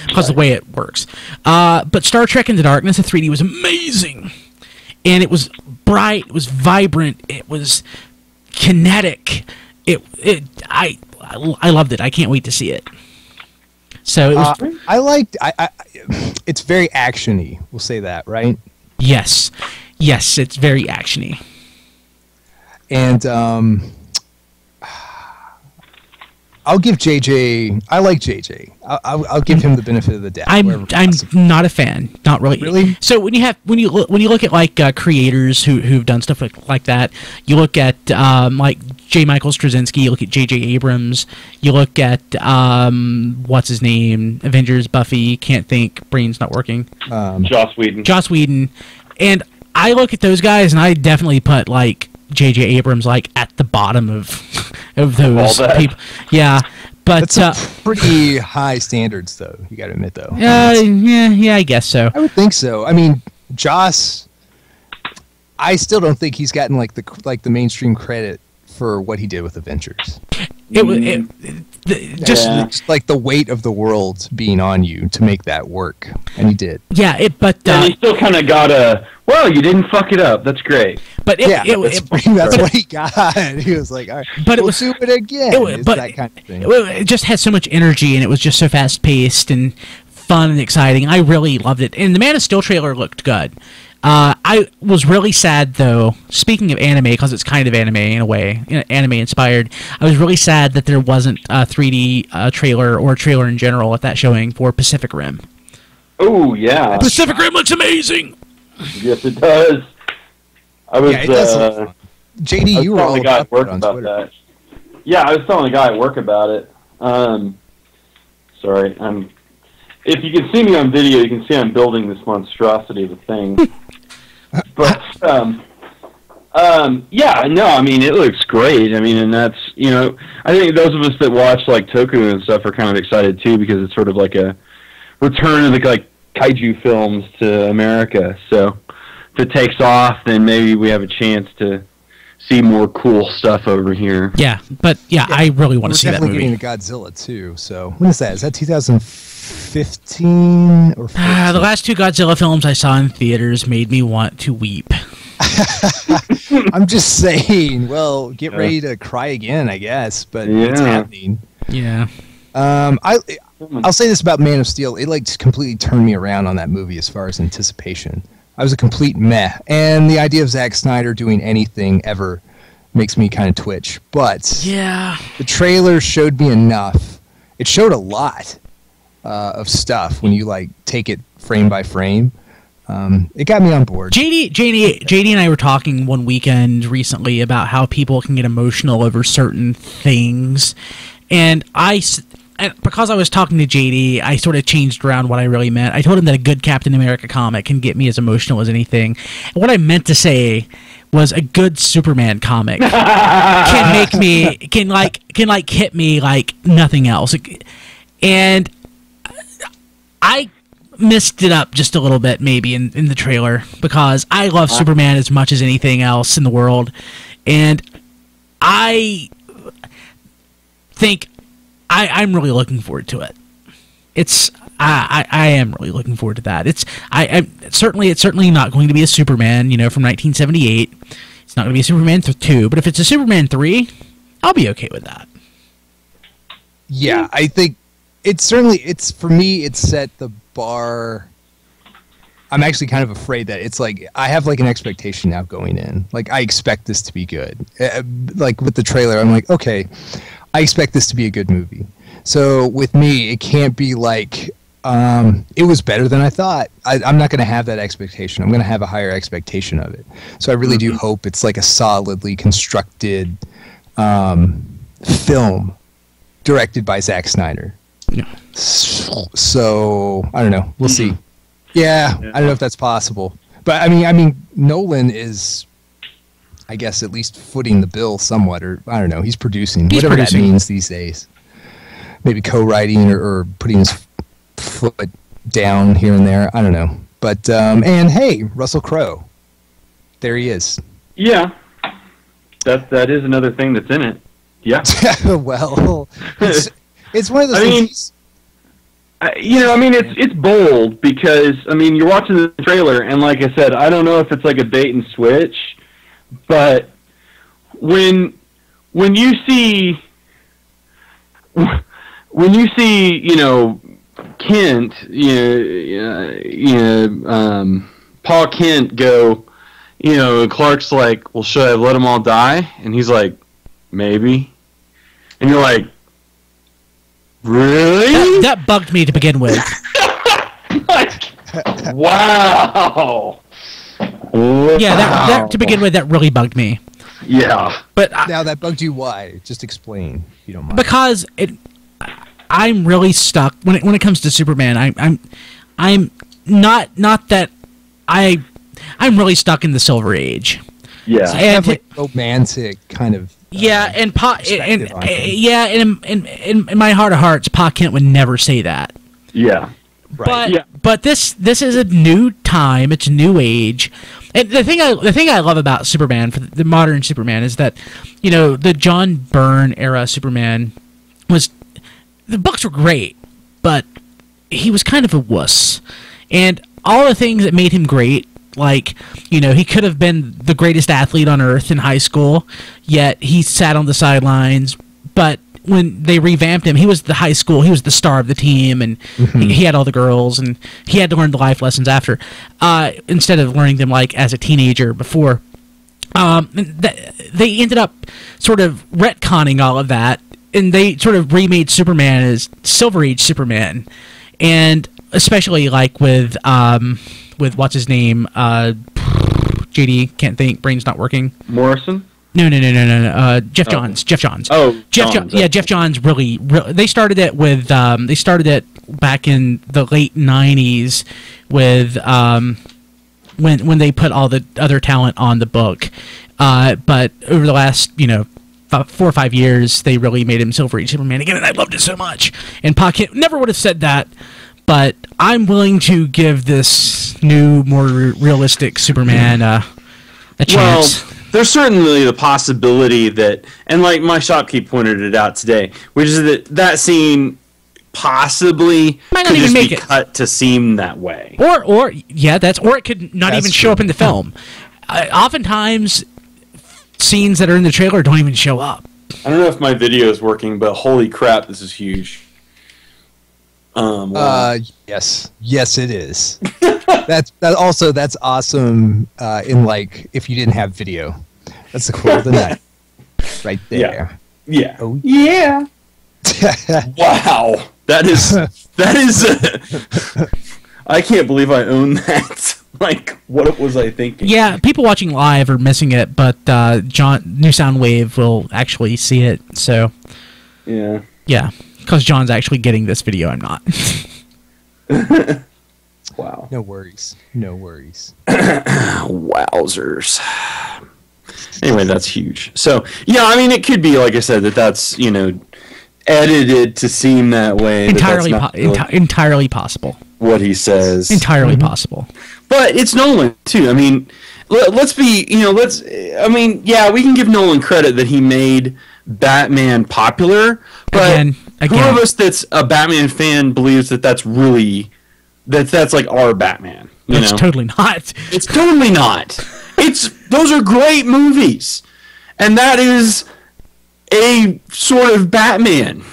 because of the way it works. But Star Trek Into Darkness, the 3D was amazing, and it was bright, it was vibrant, it was kinetic. I loved it. I can't wait to see it. So it was, it's very actiony. We'll say that, right? Yes, it's very actiony. And I'll give JJ. I like JJ. I'll give him the benefit of the doubt. I'm not a fan. Not really. Really? So when you look at like creators who've done stuff like that, you look at like J. Michael Straczynski, you look at J.J. Abrams, you look at what's his name, Avengers, Buffy, can't think, brain's not working. Joss Whedon. Joss Whedon, and I look at those guys, and I definitely put like J.J. Abrams like at the bottom of those people. Yeah, but that's pretty high standards, though. You got to admit, though. Yeah, I guess so. I would think so. I mean, Joss, I still don't think he's gotten like the mainstream credit for what he did with Avengers. Just like the weight of the world being on you to make that work, and he did. Yeah, and he still kind of got a, well, you didn't fuck it up. That's great. But that's what he got. He was like, all right, but we'll do it again. That kind of thing. It just had so much energy, and it was just so fast paced and fun and exciting. I really loved it, and the Man of Steel trailer looked good. I was really sad, though, speaking of anime, because it's kind of anime in a way, anime inspired, I was really sad that there wasn't a 3D trailer or a trailer in general at that showing for Pacific Rim. Oh, yeah. Pacific Rim looks amazing! Yes, it does. I was, JD, you were all about that. Yeah, I was telling a guy at work about it. Sorry, if you can see me on video, you can see I'm building this monstrosity of a thing. But Yeah, no, I mean, it looks great. I mean, and that's, you know, I think those of us that watch, like, Toku and stuff are kind of excited, too, because it's sort of like a return of the, like, kaiju films to America. So if it takes off, then maybe we have a chance to see more cool stuff over here. Yeah, but I really want to see that movie. We're definitely getting to Godzilla too. So when is that? Is that 2015 or 14? The last two Godzilla films I saw in theaters made me want to weep. I'm just saying. Well, get ready to cry again, I guess. But it's happening. Yeah. I'll say this about Man of Steel. It like completely turned me around on that movie as far as anticipation. I was a complete meh. And the idea of Zack Snyder doing anything ever makes me kind of twitch. But the trailer showed me enough. It showed a lot of stuff when you like take it frame by frame. It got me on board. JD and I were talking one weekend recently about how people can get emotional over certain things. And because I was talking to JD, I sort of changed around what I really meant. I told him that a good Captain America comic can get me as emotional as anything. And what I meant to say was a good Superman comic can hit me like nothing else. And I missed it up just a little bit maybe in the trailer because I love Superman as much as anything else in the world. And I think I'm really looking forward to it. I am really looking forward to that. It's certainly not going to be a Superman, from 1978. It's not going to be a Superman 2, but if it's a Superman 3, I'll be okay with that. Yeah, I think for me it's set the bar. I'm actually kind of afraid that it's like I have like an expectation now going in. Like I expect this to be good. Like with the trailer, I'm like, okay, I expect this to be a good movie. So with me, it can't be like it was better than I thought. I'm not going to have that expectation. I'm going to have a higher expectation of it. So I really do hope it's like a solidly constructed film directed by Zack Snyder. Yeah. So I don't know. We'll see. Yeah, I don't know if that's possible. But I mean, Nolan is, I guess, at least footing the bill somewhat, or I don't know. He's producing, whatever that means these days. Maybe co-writing or putting his foot down here and there. I don't know. But and hey, Russell Crowe, there he is. Yeah, that is another thing that's in it. Yeah. Well, it's one of those things. It's bold because you're watching the trailer and like I said, I don't know if it's like a bait and switch, but when you see Kent, Paul Kent go, Clark's like, well, should I have let them all die? And he's like, maybe. And you're like, really? That bugged me to begin with. Wow. Yeah, that to begin with, that really bugged me. Yeah. But now that bugged you, why? Just explain, if you don't mind. Because I'm really stuck when it comes to Superman. I'm really stuck in the Silver Age. Yeah. So I have like romantic kind of. Yeah, and in my heart of hearts, Pa Kent would never say that. Yeah. Right. But this is a new time. It's a new age. And the thing I love about Superman, for the modern Superman, is that the John Byrne era Superman the books were great, but he was kind of a wuss. And all the things that made him great, like, he could have been the greatest athlete on earth in high school, yet he sat on the sidelines. But when they revamped him, he was the star of the team, and he had all the girls, and he had to learn the life lessons after, instead of learning them like as a teenager before. They ended up sort of retconning all of that, and they sort of remade Superman as Silver Age Superman, and especially like with what's his name, JD, can't think, brain's not working. Morrison? No. Jeff Johns. Oh, Jeff Johns. Yeah, Jeff Johns really. They started it with. They started it back in the late '90s with when they put all the other talent on the book. But over the last, 4 or 5 years, they really made him Silver Age Superman again, and I loved it so much. And Pa Kent never would have said that, but I'm willing to give this new, more realistic Superman a chance. Well, there's certainly the possibility that, and like my shopkeep pointed it out today, which is that scene possibly might not could even just make be it cut to seem that way. Or it could not even show up in the film. Oftentimes, scenes that are in the trailer don't even show up. I don't know if my video is working, but holy crap, this is huge. Wow. Yes, it is. That's awesome. In like, if you didn't have video, that's the quote of the night, right there. Yeah. Oh yeah. Wow. That is. I can't believe I own that. Like, what was I thinking? Yeah, people watching live are missing it, but new Soundwave will actually see it. So. Yeah. Yeah, because John's actually getting this video. I'm not. Wow. No worries. Wowzers. Anyway, that's huge. So, yeah, I mean, it could be, like I said, that's, edited to seem that way. Entirely entirely possible. What he says. Entirely possible. But it's Nolan, too. I mean, let's be, yeah, we can give Nolan credit that he made Batman popular, but Again. who of us that's a Batman fan believes that's really, that's like our Batman? It's totally not. It's totally not. Those are great movies. And that is a sort of Batman.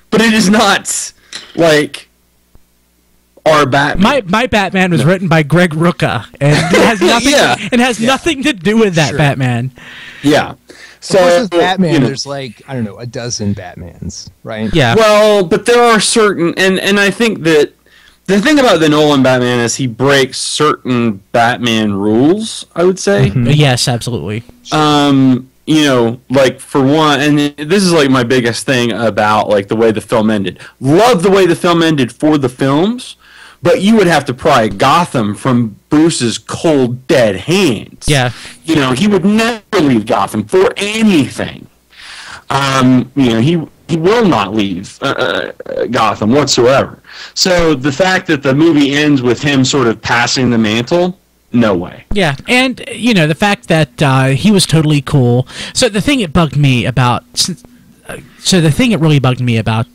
But it is not like our Batman. My Batman was written by Greg Rucka, and it has nothing nothing to do with that Batman. Yeah. So with Batman, there's like, I don't know, a dozen Batmans, right? Yeah. Well, but there are certain, and I think that the thing about the Nolan Batman is he breaks certain Batman rules, I would say. Mm-hmm. Yes, absolutely. Like for one, and this is like my biggest thing about like the way the film ended. Love the way the film ended for the films, but you would have to pry Gotham from Bruce's cold, dead hands. Yeah. He would never leave Gotham for anything. He will not leave Gotham whatsoever. So the fact that the movie ends with him sort of passing the mantle, no way. Yeah, and the fact that he was totally cool. So the thing it really bugged me about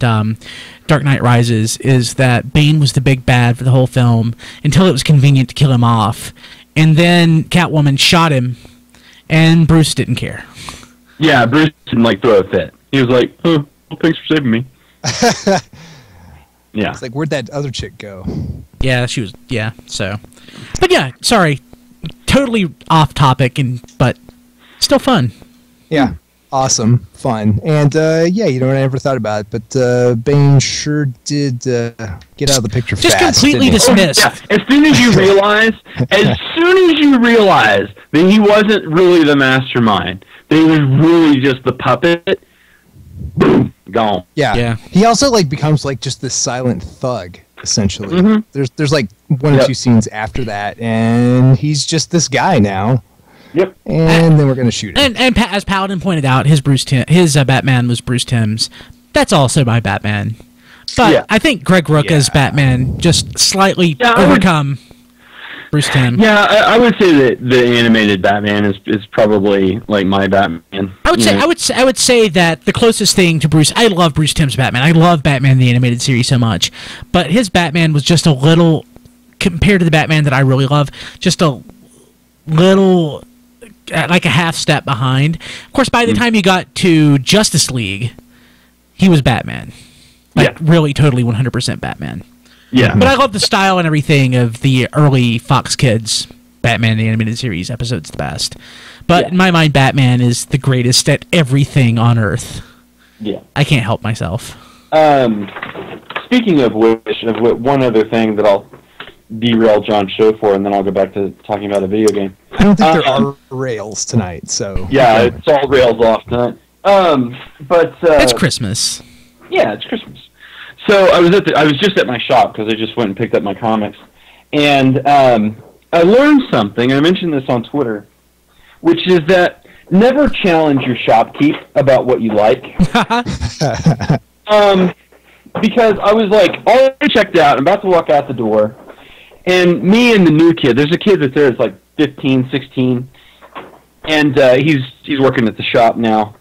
Dark Knight Rises is that Bane was the big bad for the whole film until it was convenient to kill him off, and then Catwoman shot him, and Bruce didn't care. Yeah, Bruce didn't throw a fit. He was like, "Oh, well, thanks for saving me." Yeah, it's like, where'd that other chick go? Yeah, she was. Yeah, so, but yeah, sorry, totally off topic, but still fun. Yeah. Awesome, fun, and I never thought about it, but Bane sure did get out of the picture just fast. Completely dismissed. Yeah. As soon as you realize that he wasn't really the mastermind, that he was really just the puppet, boom, gone. Yeah. He also becomes just this silent thug, essentially. Mm-hmm. There's one or two scenes after that, and he's just this guy now. Yep. And then we're going to shoot him. And as Paladin pointed out, his Batman was Bruce Timm's. That's also my Batman. But I think Greg Rucka's Batman just slightly overcome Bruce Timm. Yeah, I would say that the animated Batman is probably my Batman. I would say that the closest thing to Bruce. I love Bruce Timm's Batman. I love Batman the animated series so much, but his Batman was just a little, compared to the Batman that I really love, just a little. Like a half step behind. Of course, by the time you got to Justice League, he was Batman. Really, totally 100% Batman. Yeah. But I love the style and everything of the early Fox Kids Batman the Animated Series episodes the best. But in my mind, Batman is the greatest at everything on Earth. Yeah. I can't help myself. Speaking of which, one other thing that I'll derail John's show for, and then I'll go back to talking about a video game. I don't think there are rails tonight, so... Yeah, it's all rails off tonight. But it's Christmas. Yeah, it's Christmas. So I was just at my shop because I just went and picked up my comics, and I learned something. I mentioned this on Twitter. which is that never challenge your shopkeep about what you like. Because I was like, already checked out, I'm about to walk out the door, and me and the new kid, there's a kid that's there that's like 15, 16, and he's working at the shop now,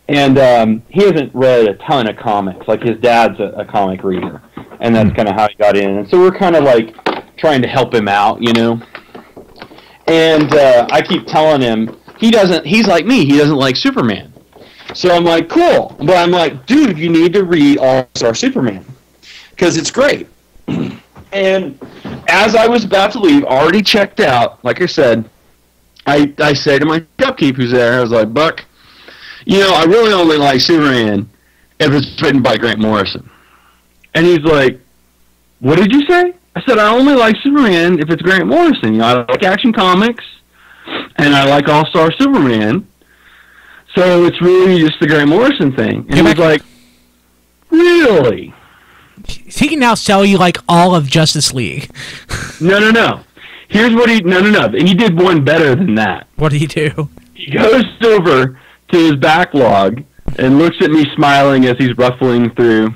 and he hasn't read a ton of comics. Like, his dad's a comic reader, and that's kind of how he got in. And so we're kind of like trying to help him out, you know. And I keep telling him, he's like me, he doesn't like Superman. So I'm like, cool. But I'm like, dude, you need to read All-Star Superman, because it's great. And as I was about to leave, already checked out, like I said, I say to my shopkeep who's there, I was like, Buck, you know, I really only like Superman if it's written by Grant Morrison. And he's like, what did you say? I said, I only like Superman if it's Grant Morrison. You know, I like Action Comics, and I like All-Star Superman. So it's really just the Grant Morrison thing. And he was like, really? He can now sell you like all of Justice League. No. Here's what No. And he did one better than that. What did he do? He goes over to his backlog and looks at me smiling as he's ruffling through,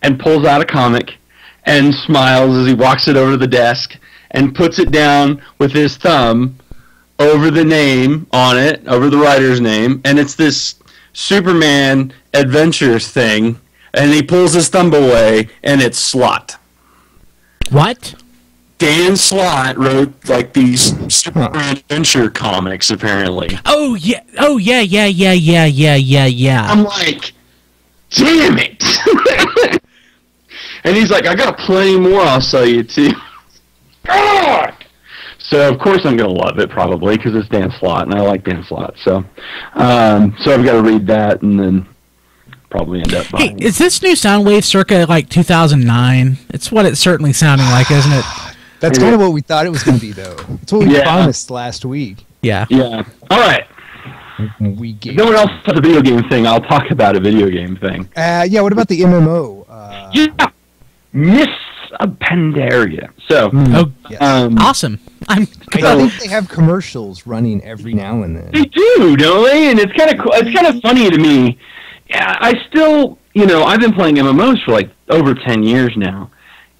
and pulls out a comic and smiles as he walks it over to the desk and puts it down with his thumb over the name on it, over the writer's name, and it's this Superman Adventures thing, and he pulls his thumb away, and it's Slott. What? Dan Slott wrote like these Superman Adventure comics, apparently. Oh yeah. I'm like, damn it! And he's like, I got plenty more I'll sell you too. God! So of course I'm gonna love it probably because it's Dan Slott and I like Dan Slott. So, so I've got to read that and then probably end up buying. Hey, is this new Soundwave circa like 2009? It's what it's certainly sounding like, isn't it? That's kind of what we thought it was going to be, though. That's what we promised last week. Yeah. Yeah. All right. If no one else has a video game thing, I'll talk about a video game thing. Yeah, what about the MMO? Yeah. Miss Pandaria. So, awesome. I think they have commercials running every now and then. They do, don't they? And it's kind of cool. It's kind of funny to me. Yeah, I still, you know, I've been playing MMOs for like over 10 years now.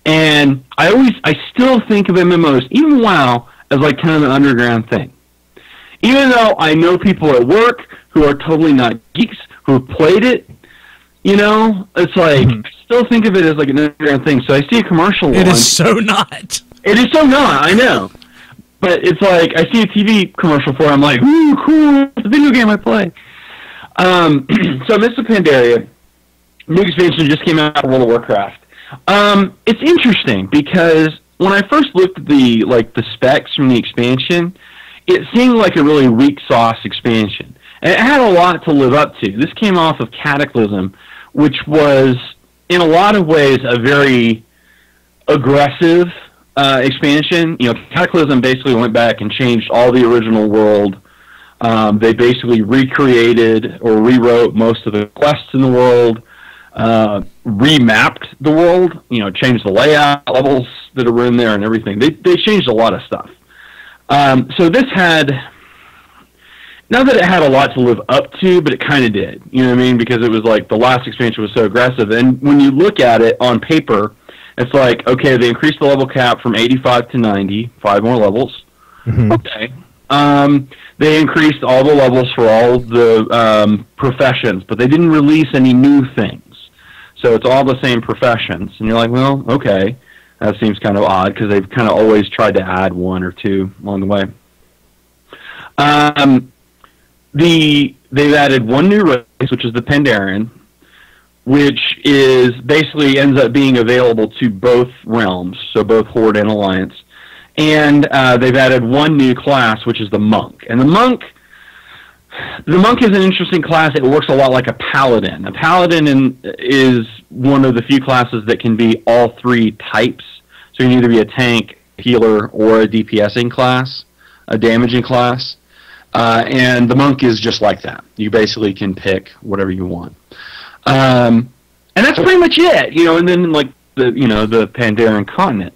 And I still think of MMOs, even WoW, as like kind of an underground thing. Even though I know people at work who are totally not geeks, who have played it, you know, it's like, I still think of it as like an underground thing. So I see a commercial It is so not. It is so not, I know. But it's like, I see a TV commercial for it, I'm like, ooh, cool, it's a video game I play. So Miss Pandaria, new expansion just came out of World of Warcraft. It's interesting because when I first looked at the specs from the expansion, it seemed like a really weak sauce expansion. And it had a lot to live up to. This came off of Cataclysm, which was in a lot of ways a very aggressive expansion. You know, Cataclysm basically went back and changed all the original world. They basically recreated or rewrote most of the quests in the world. Remapped the world, you know, changed the layout, levels that were in there and everything. They changed a lot of stuff. So this had, not that it had a lot to live up to, but it kind of did. You know what I mean? Because it was like the last expansion was so aggressive. And when you look at it on paper, it's like, okay, they increased the level cap from 85 to 90, 5 more levels. Mm-hmm. Okay. They increased all the levels for all the professions, but they didn't release any new things. So it's all the same professions. And you're like, well, okay, that seems kind of odd because they've kind of always tried to add one or two along the way. They've added one new race, which is the Pandarian, which is basically ends up being available to both realms, so both Horde and Alliance. And they've added one new class, which is the Monk. And the Monk is an interesting class. It works a lot like a Paladin. A Paladin is one of the few classes that can be all three types. So you can either be a tank, healer, or a DPSing class, a damaging class. And the Monk is just like that. You basically can pick whatever you want. And that's pretty much it, you know, and then like the Pandarian continent.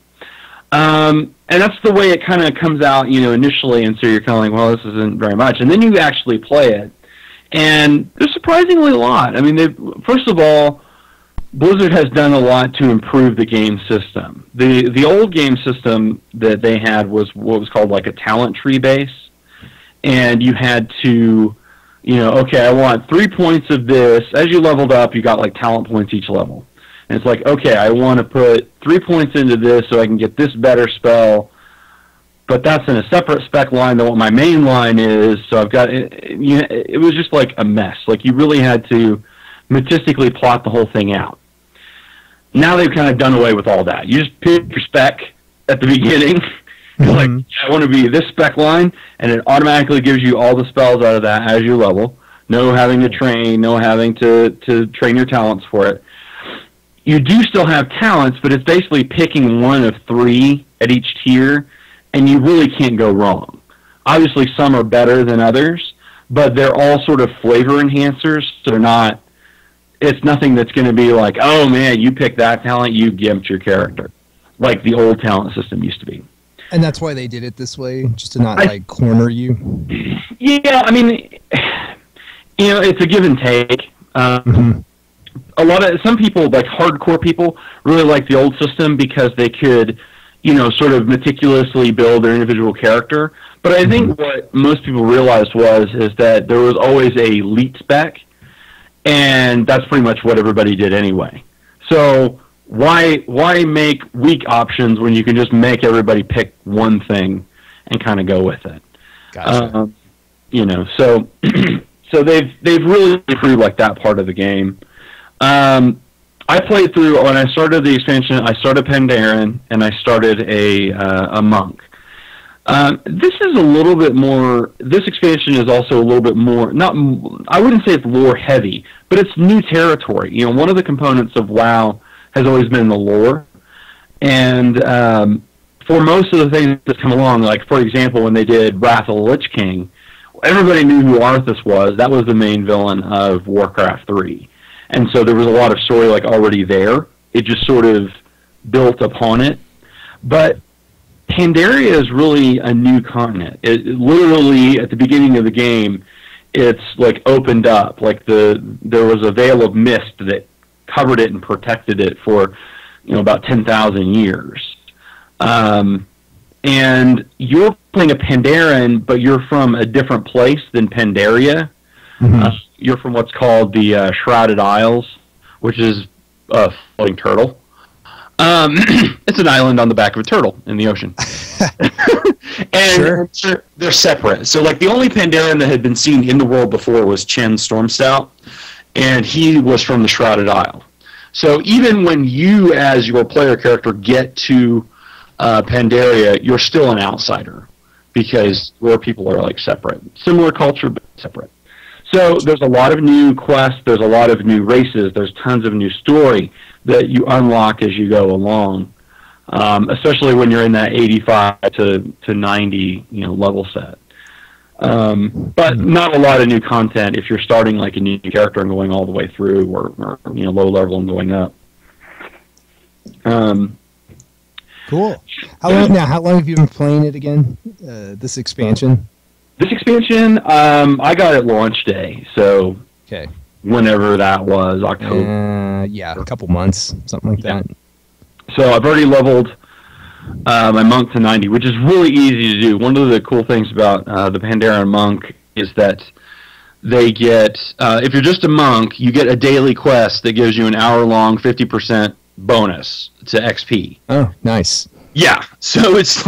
And that's the way it kind of comes out, initially, and so you're kind of like, well, this isn't very much. And then you actually play it, and there's surprisingly a lot. I mean, first of all, Blizzard has done a lot to improve the game system. The old game system that they had was what was called like a talent tree base, and you had to, okay, I want 3 points of this. As you leveled up, you got like talent points each level. And it's like, okay, I want to put 3 points into this so I can get this better spell, but that's in a separate spec line than what my main line is, so I've got it was just like a mess. Like, you really had to meticulously plot the whole thing out. Now they've kind of done away with all that. You just pick your spec at the beginning. You're like, I want to be this spec line, and it automatically gives you all the spells out of that as you level. No having to train, no having to train your talents for it. You do still have talents, but it's basically picking one of 3 at each tier, and you really can't go wrong. Obviously, some are better than others, but they're all sort of flavor enhancers, so it's nothing that's going to be like, oh man, you picked that talent, you gimped your character, like the old talent system used to be. And that's why they did it this way, just to not corner you? Yeah, I mean, it's a give and take. Some people, like hardcore people, really like the old system because they could, sort of meticulously build their individual character. But I think what most people realized is that there was always a elite spec, and that's pretty much what everybody did anyway. So why make weak options when you can just make everybody pick one thing and kind of go with it? Gotcha. So so they've really improved like that part of the game. I played through, when I started the expansion, I started Pandaria, and I started a monk. This is a little bit more, this expansion is also a little bit more, I wouldn't say it's lore heavy, but it's new territory. One of the components of WoW has always been the lore, and for most of the things that come along, like for example, when they did Wrath of the Lich King, everybody knew who Arthas was. That was the main villain of Warcraft 3. And so there was a lot of story already there. It just sort of built upon it. But Pandaria is really a new continent. It literally, at the beginning of the game, it's opened up. There was a veil of mist that covered it and protected it for about 10,000 years. And you're playing a Pandarian, but you're from a different place than Pandaria. You're from what's called the Shrouded Isles, which is a floating turtle. It's an island on the back of a turtle in the ocean. And they're separate. So, the only Pandarian that had been seen in the world before was Chen Stormstout, and he was from the Shrouded Isle. So even when you, as your player character, get to Pandaria, you're still an outsider, because where people are, separate. Similar culture, but separate. So there's a lot of new quests, there's a lot of new races, there's tons of new story that you unlock as you go along, especially when you're in that 85 to 90 level set. But not a lot of new content if you're starting a new character and going all the way through, or low level and going up. Cool. How long have you been playing it again? This expansion? This expansion, I got it launch day, so okay. Whenever that was, October. Yeah, a couple months, something like that. So I've already leveled my monk to 90, which is really easy to do. One of the cool things about the Pandarian monk is that they get, if you're just a monk, you get a daily quest that gives you an hour-long 50% bonus to XP. Oh, nice. Yeah, so it's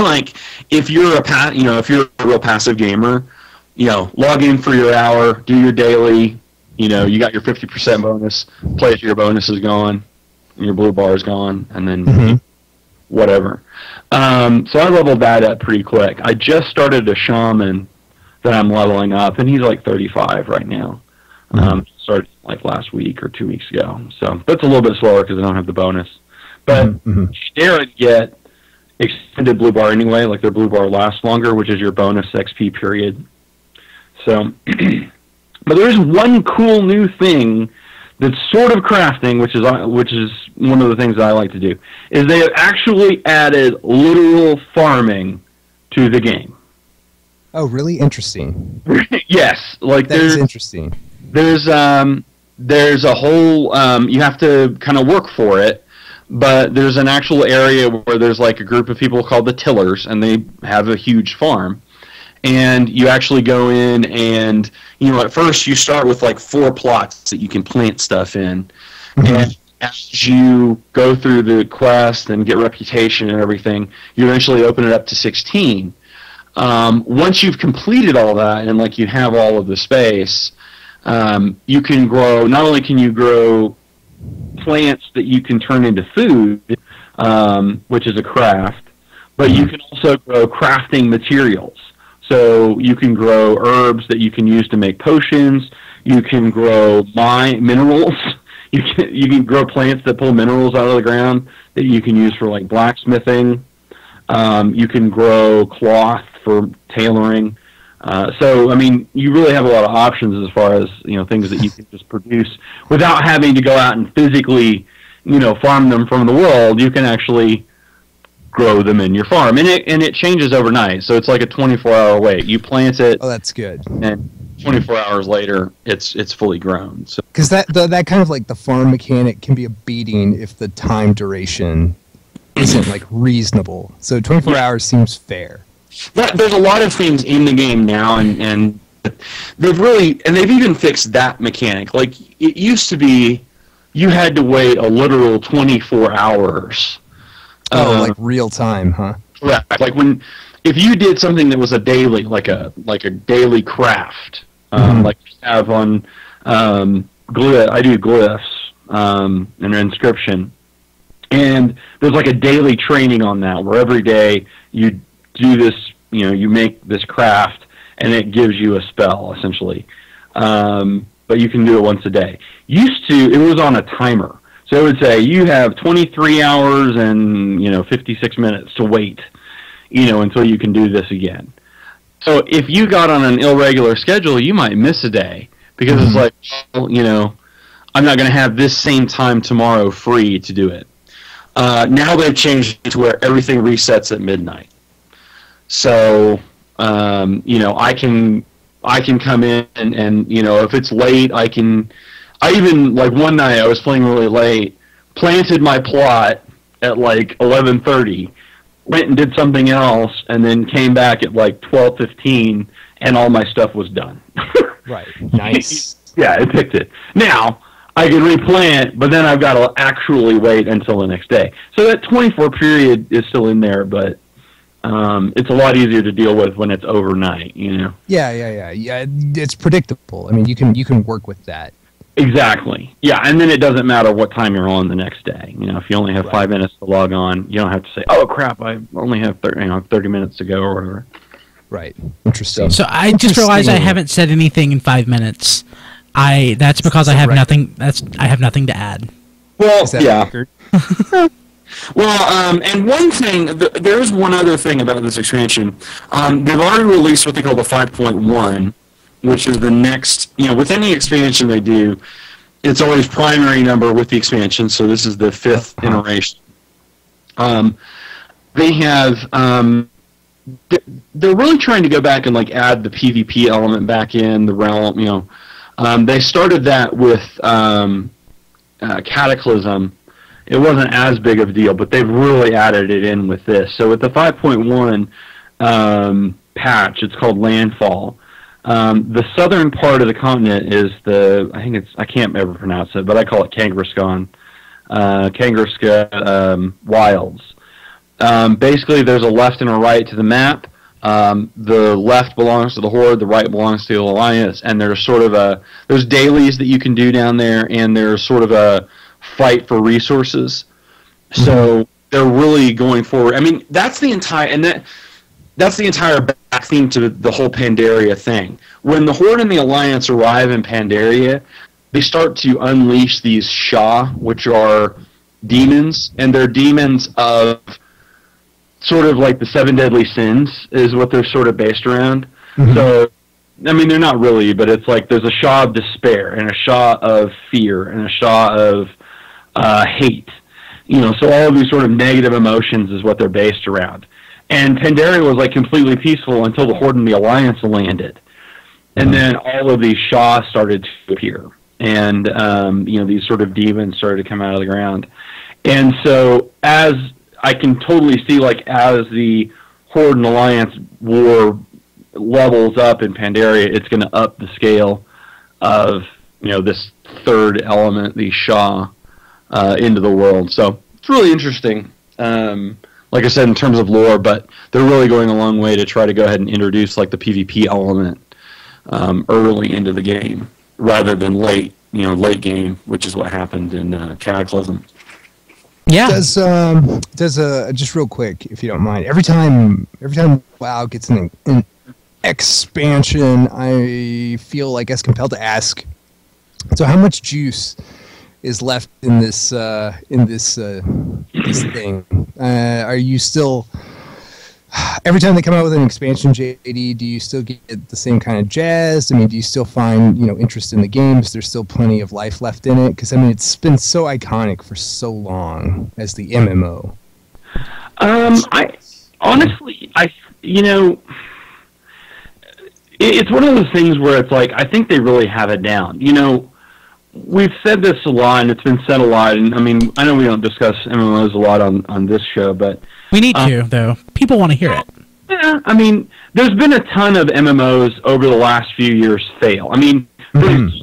if you're if you're a real passive gamer, log in for your hour, do your daily, you got your 50% bonus, play it till your bonus is gone, and your blue bar is gone, and then whatever. So I leveled that up pretty quick. I just started a shaman that I'm leveling up, and he's 35 right now. Started last week or 2 weeks ago. So that's a little bit slower because I don't have the bonus. But Darren get extended blue bar anyway, their blue bar lasts longer, which is your bonus XP period. So, but there's one cool new thing that's sort of crafting, which is one of the things that I like to do, is they have actually added literal farming to the game. Oh, really? Interesting. Yes, like That is interesting. There's a whole you have to kind of work for it, but there's an actual area where there's like a group of people called the tillers, and they have a huge farm. And you actually go in and, at first you start with like 4 plots that you can plant stuff in. And as you go through the quest and get reputation and everything, you eventually open it up to 16. Once you've completed all that and like you have all of the space, you can grow, not only can you grow plants that you can turn into food, which is a craft, but you can also grow crafting materials. So you can grow herbs that you can use to make potions. You can grow minerals. You can grow plants that pull minerals out of the ground that you can use for like blacksmithing. You can grow cloth for tailoring. So I mean, you really have a lot of options as far as things that you can just produce without having to go out and physically farm them from the world. You can actually grow them in your farm, and it changes overnight. So it's like a 24-hour wait. You plant it. Oh, that's good. And 24 hours later, it's fully grown. So because that kind of like the farm mechanic can be a beating if the time duration isn't like reasonable. So 24 hours seems fair. There's a lot of things in the game now, and they've even fixed that mechanic. Like it used to be, you had to wait a literal 24 hours. Like real time, huh? Correct. Like if you did something that was a daily, like a daily craft, like we have on I do glyphs and inscription, and there's like a daily training on that where every day you do this, you make this craft, and it gives you a spell essentially, but you can do it once a day. It was on a timer. So it would say you have 23 hours and 56 minutes to wait, until you can do this again. So if you got on an irregular schedule, you might miss a day because it's like, I'm not going to have this same time tomorrow free to do it. Now they've changed it to where everything resets at midnight. So I can come in and if it's late, I even, like, one night I was playing really late, planted my plot at, like, 11:30, went and did something else, and then came back at, like, 12:15, and all my stuff was done. Right. Nice. Yeah, it picked it. Now, I can replant, but then I've got to actually wait until the next day. So that 24 period is still in there, but it's a lot easier to deal with when it's overnight, Yeah, it's predictable. I mean, you can work with that. Exactly. Yeah, and then it doesn't matter what time you're on the next day. If you only have 5 minutes to log on, you don't have to say, "Oh crap, I only have 30 minutes to go," or whatever. Right. Interesting. So I just realized I haven't said anything in 5 minutes. That's because I have nothing. I have nothing to add. Well, Is that a record? Well, and one thing, there's one other thing about this expansion. They've already released what they call the 5.1. which is the next, with any expansion they do, it's always primary number with the expansion, so this is the 5th iteration. They have, they're really trying to go back and like add the PvP element back in the realm, They started that with Cataclysm. It wasn't as big of a deal, but they've really added it in with this. So with the 5.1 patch, it's called Landfall. The southern part of the continent is I can't ever pronounce it, but I call it Kangaskhan Wilds. Basically, there's a left and a right to the map. The left belongs to the Horde, the right belongs to the Alliance, and there's sort of there's dailies that you can do down there, and there's sort of a fight for resources. So they're really going forward. I mean, that's the entire back theme to the whole Pandaria thing. When the Horde and the Alliance arrive in Pandaria, they start to unleash these Shah, which are demons, and they're demons of sort of like the 7 deadly sins is what they're sort of based around. So I mean, they're not really, but it's like there's a Shah of despair and a Shah of fear and a Shah of hate. You know, so all of these sort of negative emotions is what they're based around. And Pandaria was like completely peaceful until the Horde and the Alliance landed. And then all of these Shahs started to appear. And, you know, these sort of demons started to come out of the ground. And so as I can totally see, like, as the Horde and Alliance war levels up in Pandaria, it's going to up the scale of, you know, this third element, the Shah, into the world. So it's really interesting. Like I said, in terms of lore, but they're really going a long way to try to go ahead and introduce like the PvP element early into the game rather than late game, which is what happened in Cataclysm. Yeah. Does just real quick, if you don't mind, every time WoW gets an expansion, I feel like as compelled to ask. So, how much juice is left in this thing? Are you still, every time they come out with an expansion, JD, do you still get the same kind of jazz? I mean, do you still find, you know, interest in the games? There's still plenty of life left in it? Because, I mean, it's been so iconic for so long as the MMO. You know, it's one of those things where it's like, I think they really have it down. You know, we've said this a lot, and it's been said a lot, and I mean, I know we don't discuss MMOs a lot on this show, but we need to, though. People want to hear it. Yeah, I mean, there's been a ton of MMOs over the last few years fail. I mean,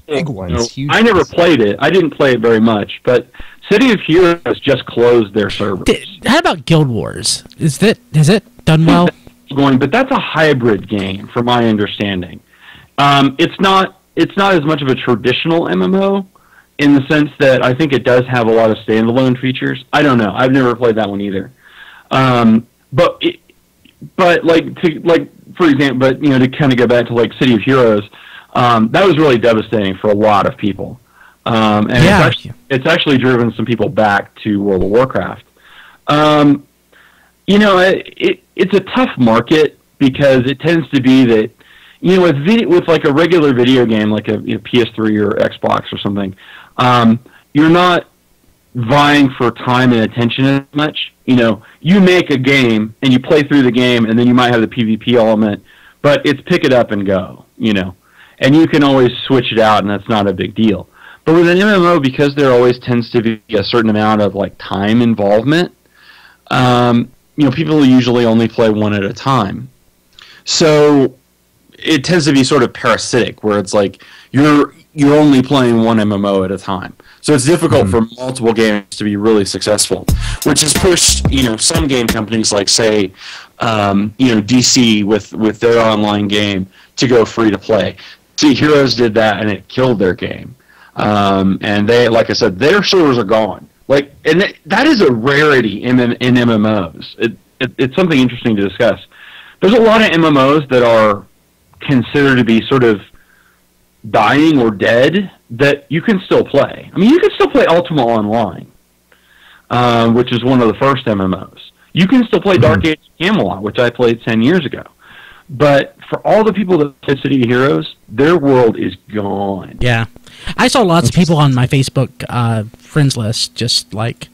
big ones. Huge I never played it. I didn't play it very much, but City of Heroes just closed their servers. How about Guild Wars? Has it done well? But that's a hybrid game, from my understanding. It's not as much of a traditional MMO in the sense that I think it does have a lot of standalone features. I don't know. I've never played that one either. But for example, you know, to kind of go back to like City of Heroes, that was really devastating for a lot of people. And yeah. It's actually driven some people back to World of Warcraft. You know, it's a tough market because it tends to be that, you know, with like a regular video game, like a PS3 or Xbox or something, you're not vying for time and attention as much. You know, you make a game and you play through the game, and then you might have the PvP element, but it's pick it up and go. You know, and you can always switch it out, and that's not a big deal. But with an MMO, because there always tends to be a certain amount of like time involvement, you know, people usually only play one at a time. So it tends to be sort of parasitic, where it's like you're only playing one MMO at a time. So it's difficult for multiple games to be really successful, which has pushed, you know, some game companies like, say, you know, DC with their online game to go free to play. See, Heroes did that, and it killed their game. And they, like I said, their servers are gone. Like, and that is a rarity in MMOs. It's something interesting to discuss. There's a lot of MMOs that are considered to be sort of dying or dead that you can still play. I mean, you can still play Ultima Online, which is one of the first MMOs. You can still play Dark Age Camelot, which I played 10 years ago. But for all the people that play City of Heroes, their world is gone. Yeah. I saw lots of people on my Facebook friends list just like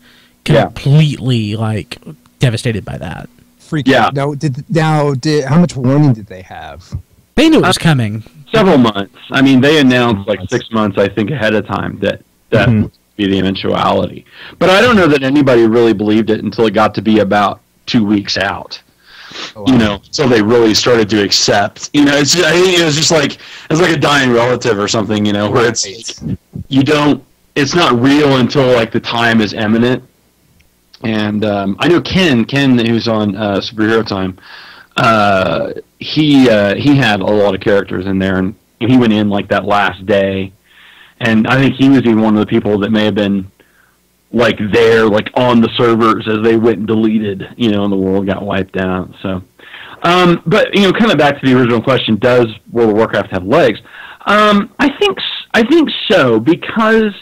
completely like devastated by that. Freak out. Now, how much warning did they have? They knew it was coming. Several months. I mean, they announced like 6 months, I think, ahead of time that would be the eventuality. But I don't know that anybody really believed it until it got to be about 2 weeks out. Oh, wow. You know, so they really started to accept. You know, I think it was just like it's like a dying relative or something. You know, where it's it's not real until like the time is imminent. And I know Ken, who's on Superhero Time. He had a lot of characters in there, and he went in like that last day, and I think he was even one of the people that may have been like there, like on the servers as they went and deleted, you know, and the world got wiped out. So, but you know, kind of back to the original question: does World of Warcraft have legs? I think so, because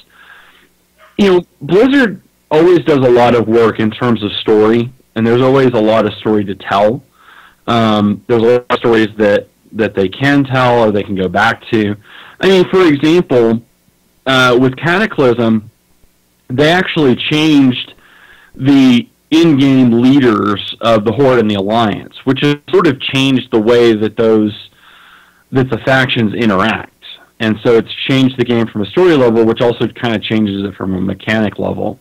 you know, Blizzard always does a lot of work in terms of story, and there's always a lot of story to tell. There's a lot of stories that that they can tell or they can go back to. I mean, for example, with Cataclysm, they actually changed the in-game leaders of the Horde and the Alliance, which has sort of changed the way that the factions interact. And so it's changed the game from a story level, which also kind of changes it from a mechanic level.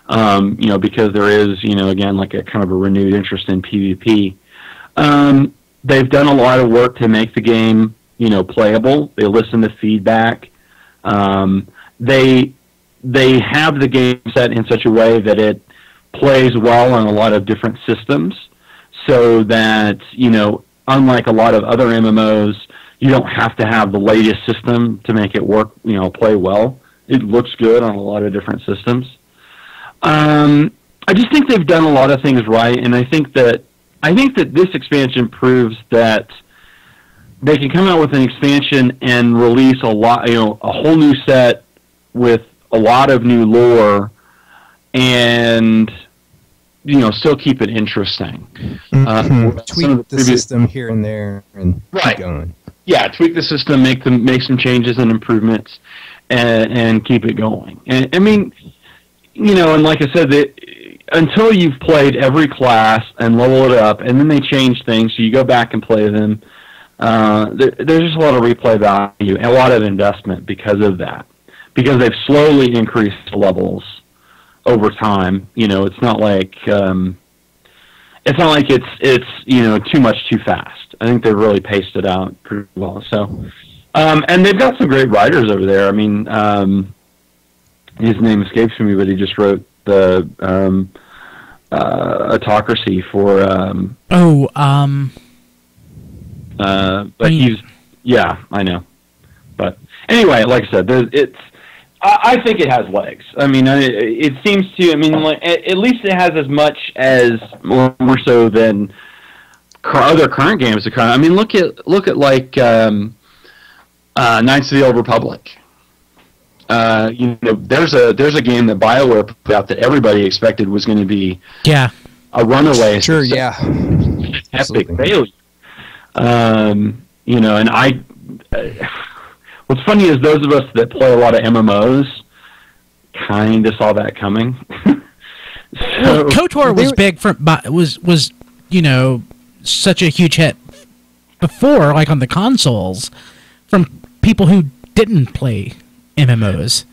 Because there is, again, like a kind of a renewed interest in PvP. They've done a lot of work to make the game, playable. They listen to feedback. They have the game set in such a way that it plays well on a lot of different systems, so that, unlike a lot of other MMOs, you don't have to have the latest system to make it work, play well. It looks good on a lot of different systems. I just think they've done a lot of things right, and I think that this expansion proves that they can come out with an expansion and release a whole new set with a lot of new lore, and still keep it interesting. Tweak the system here and there, and keep going. Yeah, tweak the system, make some changes and improvements, and keep it going. And I mean, and like I said, until you've played every class and level it up, and then they change things, so you go back and play them. There's just a lot of replay value and a lot of investment because of that. Because they've slowly increased levels over time. It's not like it's too much too fast. I think they've really paced it out pretty well. So, and they've got some great writers over there. I mean, his name escapes me, but he just wrote the Autocracy for. But I know. But anyway, like I said, I think it has legs. I mean, it seems to. I mean, at least it has as much as more so than other current games. I mean, look at like Knights of the Old Republic. There's a game that BioWare put out that everybody expected was going to be a runaway. Sure, epic failure. And what's funny is those of us that play a lot of MMOs kind of saw that coming. KOTOR was big was such a huge hit before, like on the consoles, from people who didn't play MMOs.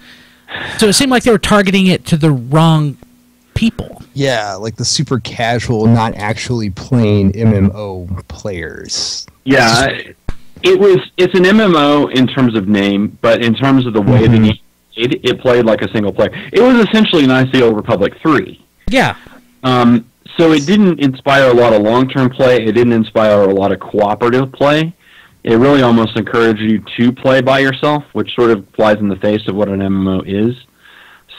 So it seemed like they were targeting it to the wrong people. Yeah, like the super casual, not actually playing MMO players. Yeah, it's an MMO in terms of name, but in terms of the way the game played, it played like a single player. It was essentially Knights of the Old Republic 3. Yeah. So it didn't inspire a lot of long-term play. It didn't inspire a lot of cooperative play. It really almost encouraged you to play by yourself, which sort of flies in the face of what an MMO is.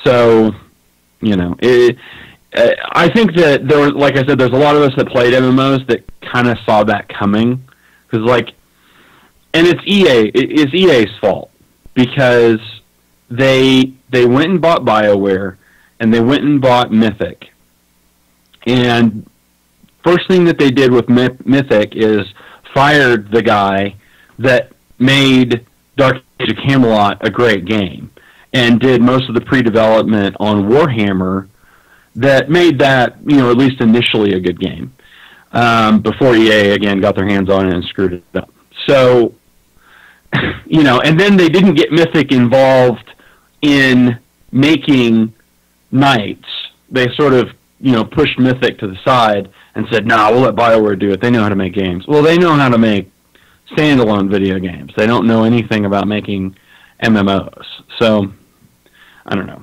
So, I think that there was, like I said, there's a lot of us that played MMOs that kind of saw that coming, because and it's EA. It's EA's fault because they went and bought BioWare and they went and bought Mythic, and first thing that they did with Mythic is fired the guy that made Dark Age of Camelot a great game and did most of the pre-development on Warhammer that made that, at least initially a good game, before EA, again, got their hands on it and screwed it up. So, and then they didn't get Mythic involved in making Knights. They sort of, pushed Mythic to the side and said, "Nah, we'll let BioWare do it. They know how to make games." Well, they know how to make standalone video games. They don't know anything about making MMOs. So, I don't know.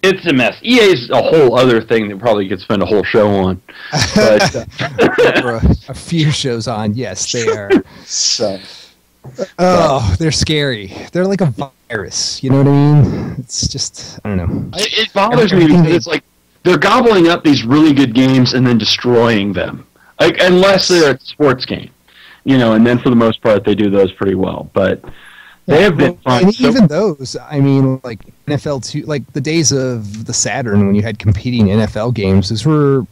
It's a mess. EA's a whole other thing that probably could spend a whole show on. But, a few shows on, yes, they are. So, they're scary. They're like a virus. You know what I mean? It's just, I don't know. It bothers me because it's like they're gobbling up these really good games and then destroying them. Unless they're a sports game, and then for the most part they do those pretty well. But they have been fun. And even those, I mean, like NFL 2, like the days of the Saturn when you had competing NFL games, those were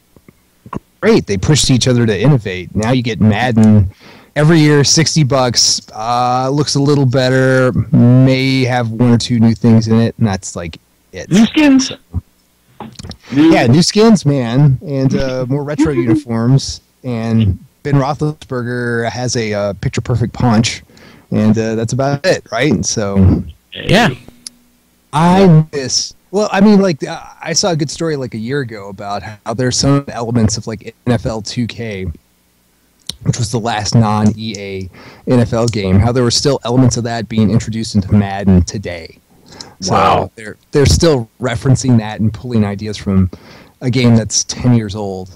great. They pushed each other to innovate. Now you get Madden every year, $60. Looks a little better. May have one or two new things in it, and that's like it. New skins. Yeah, new skins, man, and more retro uniforms. And Ben Roethlisberger has a picture-perfect punch, and that's about it, right? So, Yeah. I miss. Well, I mean, like I saw a good story like a year ago about how there's some elements of like NFL 2K, which was the last non-EA NFL game. How there were still elements of that being introduced into Madden today. So Wow. they're still referencing that and pulling ideas from a game that's 10 years old,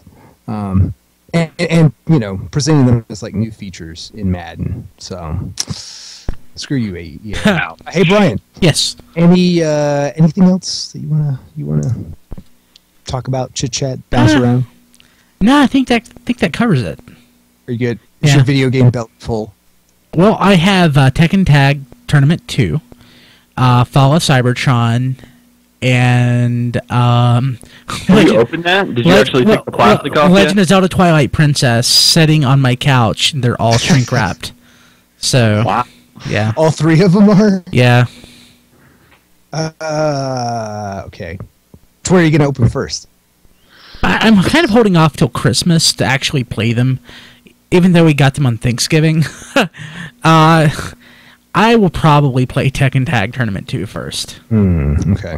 and you know, presenting them as like new features in Madden. So screw you, EA. Hey Brian, Yes. anything else that you wanna talk about? Chit chat, bounce around. No, I think that covers it. Are you good? Is Yeah. your video game belt full? Well, I have Tekken Tag Tournament 2, Fall of Cybertron, and Have you opened that? Did you actually take the plastic off Legend yet? of Zelda Twilight Princess sitting on my couch. And they're all shrink wrapped. So Wow. yeah, All three of them are. yeah. Okay. So where are you gonna open first? I'm kind of holding off till Christmas to actually play them, even though we got them on Thanksgiving. I will probably play Tekken Tag Tournament 2 first. Okay.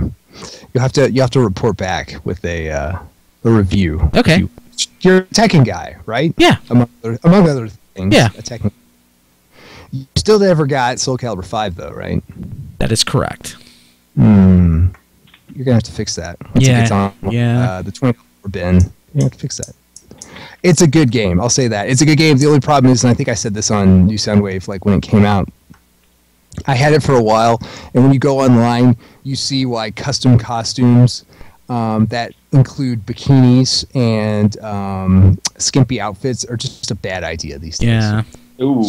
You have to report back with a review. Okay. You're a Tekken guy, right? Yeah. Among other things. Yeah. A Tekken. You still never got Soul Calibur 5 though, right? That is correct. You're gonna have to fix that. Once it Yeah, gets on, yeah. the $20 bin. You're gonna have to fix that. It's a good game. I'll say that. It's a good game. The only problem is, and I think I said this on New Soundwave, like when it came out, I had it for a while, and when you go online, you see why custom costumes that include bikinis and skimpy outfits are just a bad idea these days. Yeah. Ooh.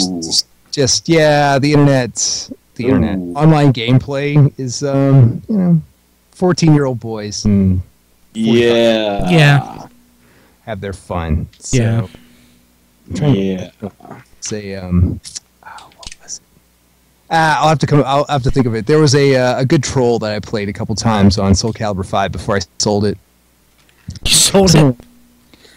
Just the internet. Ooh. Online gameplay is 14-year-old boys and Yeah. Yeah. have their fun. So, Yeah. Yeah. say what was it? I'll have to think of it. There was a good troll that I played a couple times on Soul Calibur 5 before I sold it. You sold it.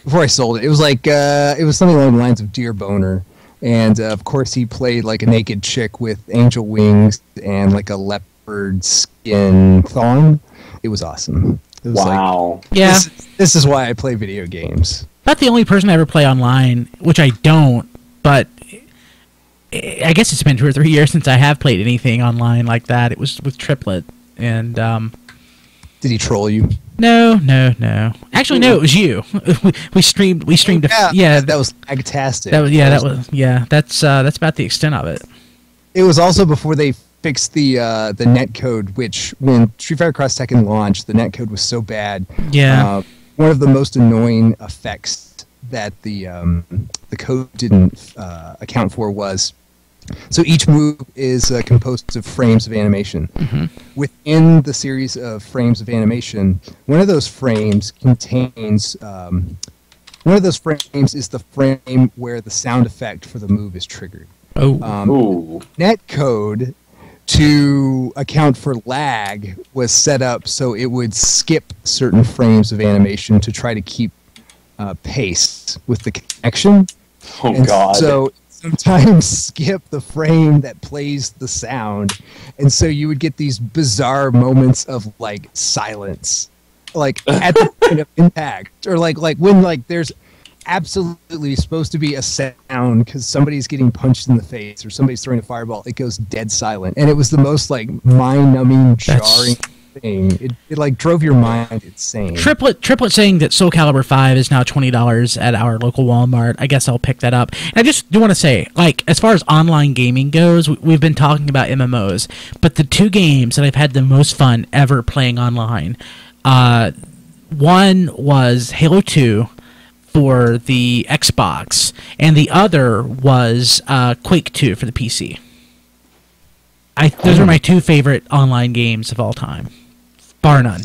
Before I sold it, it was like it was something along the lines of Dear Boner, and of course he played like a naked chick with angel wings and like a leopard skin thong. It was awesome. It was Wow. Yeah. This is why I play video games. Not the only person I ever play online, which I don't, but I guess it's been 2 or 3 years since I have played anything online like that. It was with Triplet, and Did he troll you? no. Actually, no, it was you. we streamed. Yeah, that was fantastic. That's about the extent of it. It was also before they fixed the netcode, which when Street Fighter Cross Tekken launched, the netcode was so bad. Yeah. One of the most annoying effects that the code didn't account for was, so each move is composed of frames of animation. Mm-hmm. Within the series of frames of animation, one of those frames contains one of those frames is the frame where the sound effect for the move is triggered. Oh. Ooh. Netcode, to account for lag, was set up so it would skip certain frames of animation to try to keep pace with the connection. Oh, And God. So sometimes skip the frame that plays the sound, and so you would get these bizarre moments of like silence, like at the point of impact, or like when like there's absolutely supposed to be a sound because somebody's getting punched in the face or somebody's throwing a fireball. It goes dead silent, and it was the most like mind-numbing, jarring thing. It like drove your mind insane. Triplet saying that Soul Calibur 5 is now $20 at our local Walmart. I guess I'll pick that up. And I just do want to say, like, as far as online gaming goes, we've been talking about MMOs, but the 2 games that I've had the most fun ever playing online, one was Halo 2 for the Xbox, and the other was Quake 2 for the PC. Those are my 2 favorite online games of all time, bar none.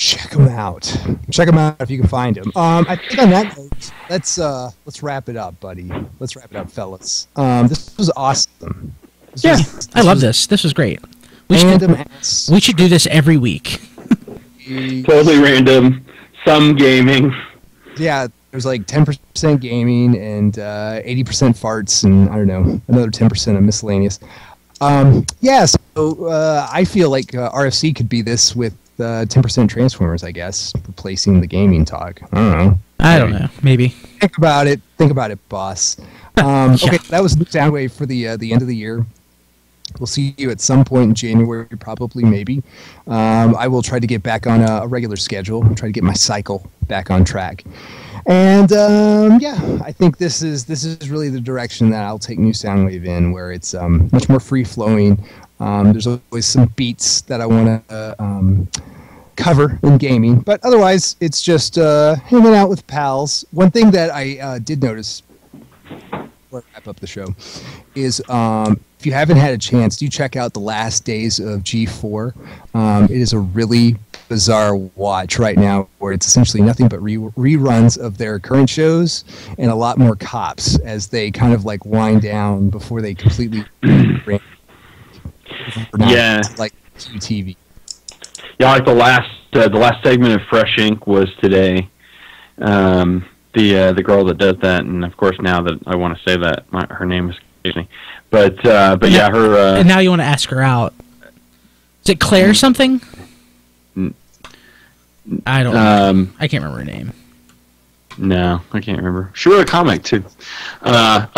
check them out. Check them out if you can find them. I think on that note, let's wrap it up, buddy. Let's wrap it up, fellas. This was awesome. I love this. This was great. We should do this every week. Totally random. Some gaming. Yeah, there's like 10% gaming and 80% farts, and I don't know, another 10% of miscellaneous. So I feel like RFC could be this with 10% Transformers, I guess, replacing the gaming talk. I don't know. Maybe. Think about it, boss. Okay, that was Soundwave for the end of the year. We'll see you at some point in January, probably, maybe. I will try to get back on a regular schedule. Try to get my cycle back on track. And I think this is really the direction that I'll take New Soundwave in, where it's much more free flowing. There's always some beats that I want to cover in gaming, but otherwise it's just hanging out with pals. One thing that I did notice before I wrap up the show is if you haven't had a chance, do check out the last days of G4. It is a really bizarre watch right now, where it's essentially nothing but reruns of their current shows and a lot more cops as they kind of like wind down before they completely like TV. Yeah, like the last segment of Fresh Ink was today. The girl that does that, and of course now that I want to say that her name escapes me, but yeah, her. And now you want to ask her out. Is it Claire something? I don't know. I can't remember her name. No, I can't remember. She wrote a comic too about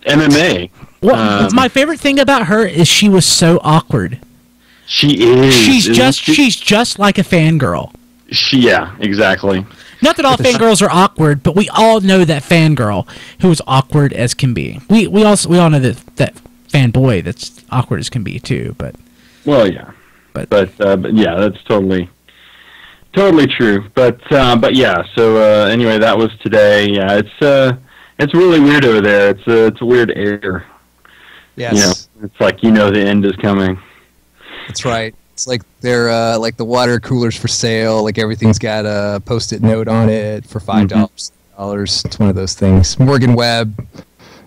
MMA. Well, my favorite thing about her is she was so awkward. She is. She's just like a fangirl. Yeah, exactly. Not that all fangirls are awkward, but we all know that fangirl who is awkward as can be. We all know that fanboy that's awkward as can be too. But yeah, but yeah, that's totally true. But yeah. So anyway, that was today. Yeah, it's really weird over there. It's a weird air. Yes. It's like the end is coming. That's right. It's like they're like the water coolers for sale. Like everything's got a Post-it note on it for $5. It's one of those things. Morgan Webb,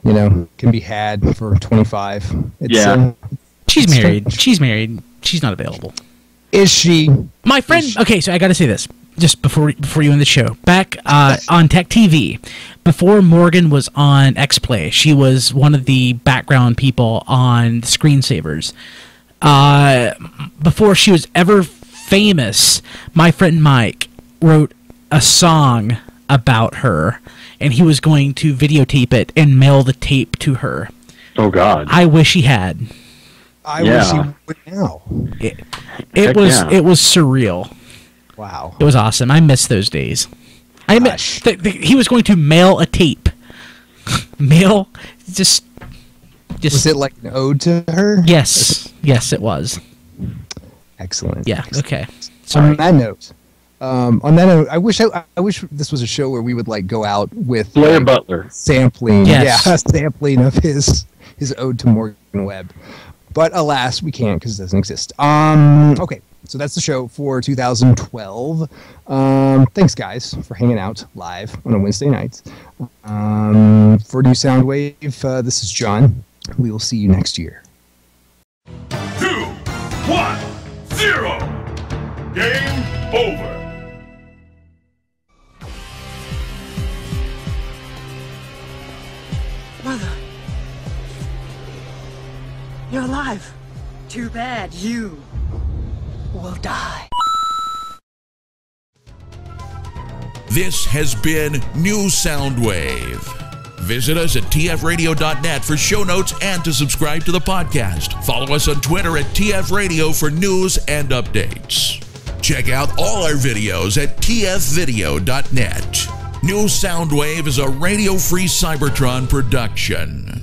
can be had for $25. She's married. She's married. She's not available. Is she? My friend. Okay, so I got to say this just before you end the show. Back on Tech TV, before Morgan was on XPlay, she was one of the background people on the screensavers. Before she was ever famous, my friend Mike wrote a song about her, and he was going to videotape it and mail the tape to her. Oh God! I wish he had. I wish he would now. It was surreal. Wow. It was awesome. I miss those days. He was going to mail a tape. Just was it like an ode to her? Yes, it was. Excellent. Yeah. Okay. Sorry. On that note, I wish this was a show where we would like go out with Blair Butler sampling. Yes. Yeah, sampling of his ode to Morgan Webb. But alas, we can't because it doesn't exist. Okay, so that's the show for 2012. Thanks, guys, for hanging out live on a Wednesday night. For New Soundwave, this is John. We will see you next year. 2, 1, 0. Game over. Mother. You're alive. Too bad you will die. This has been New Soundwave. Visit us at tfradio.net for show notes and to subscribe to the podcast. Follow us on Twitter at tfradio for news and updates. Check out all our videos at tfvideo.net. New Soundwave is a Radio Free Cybertron production.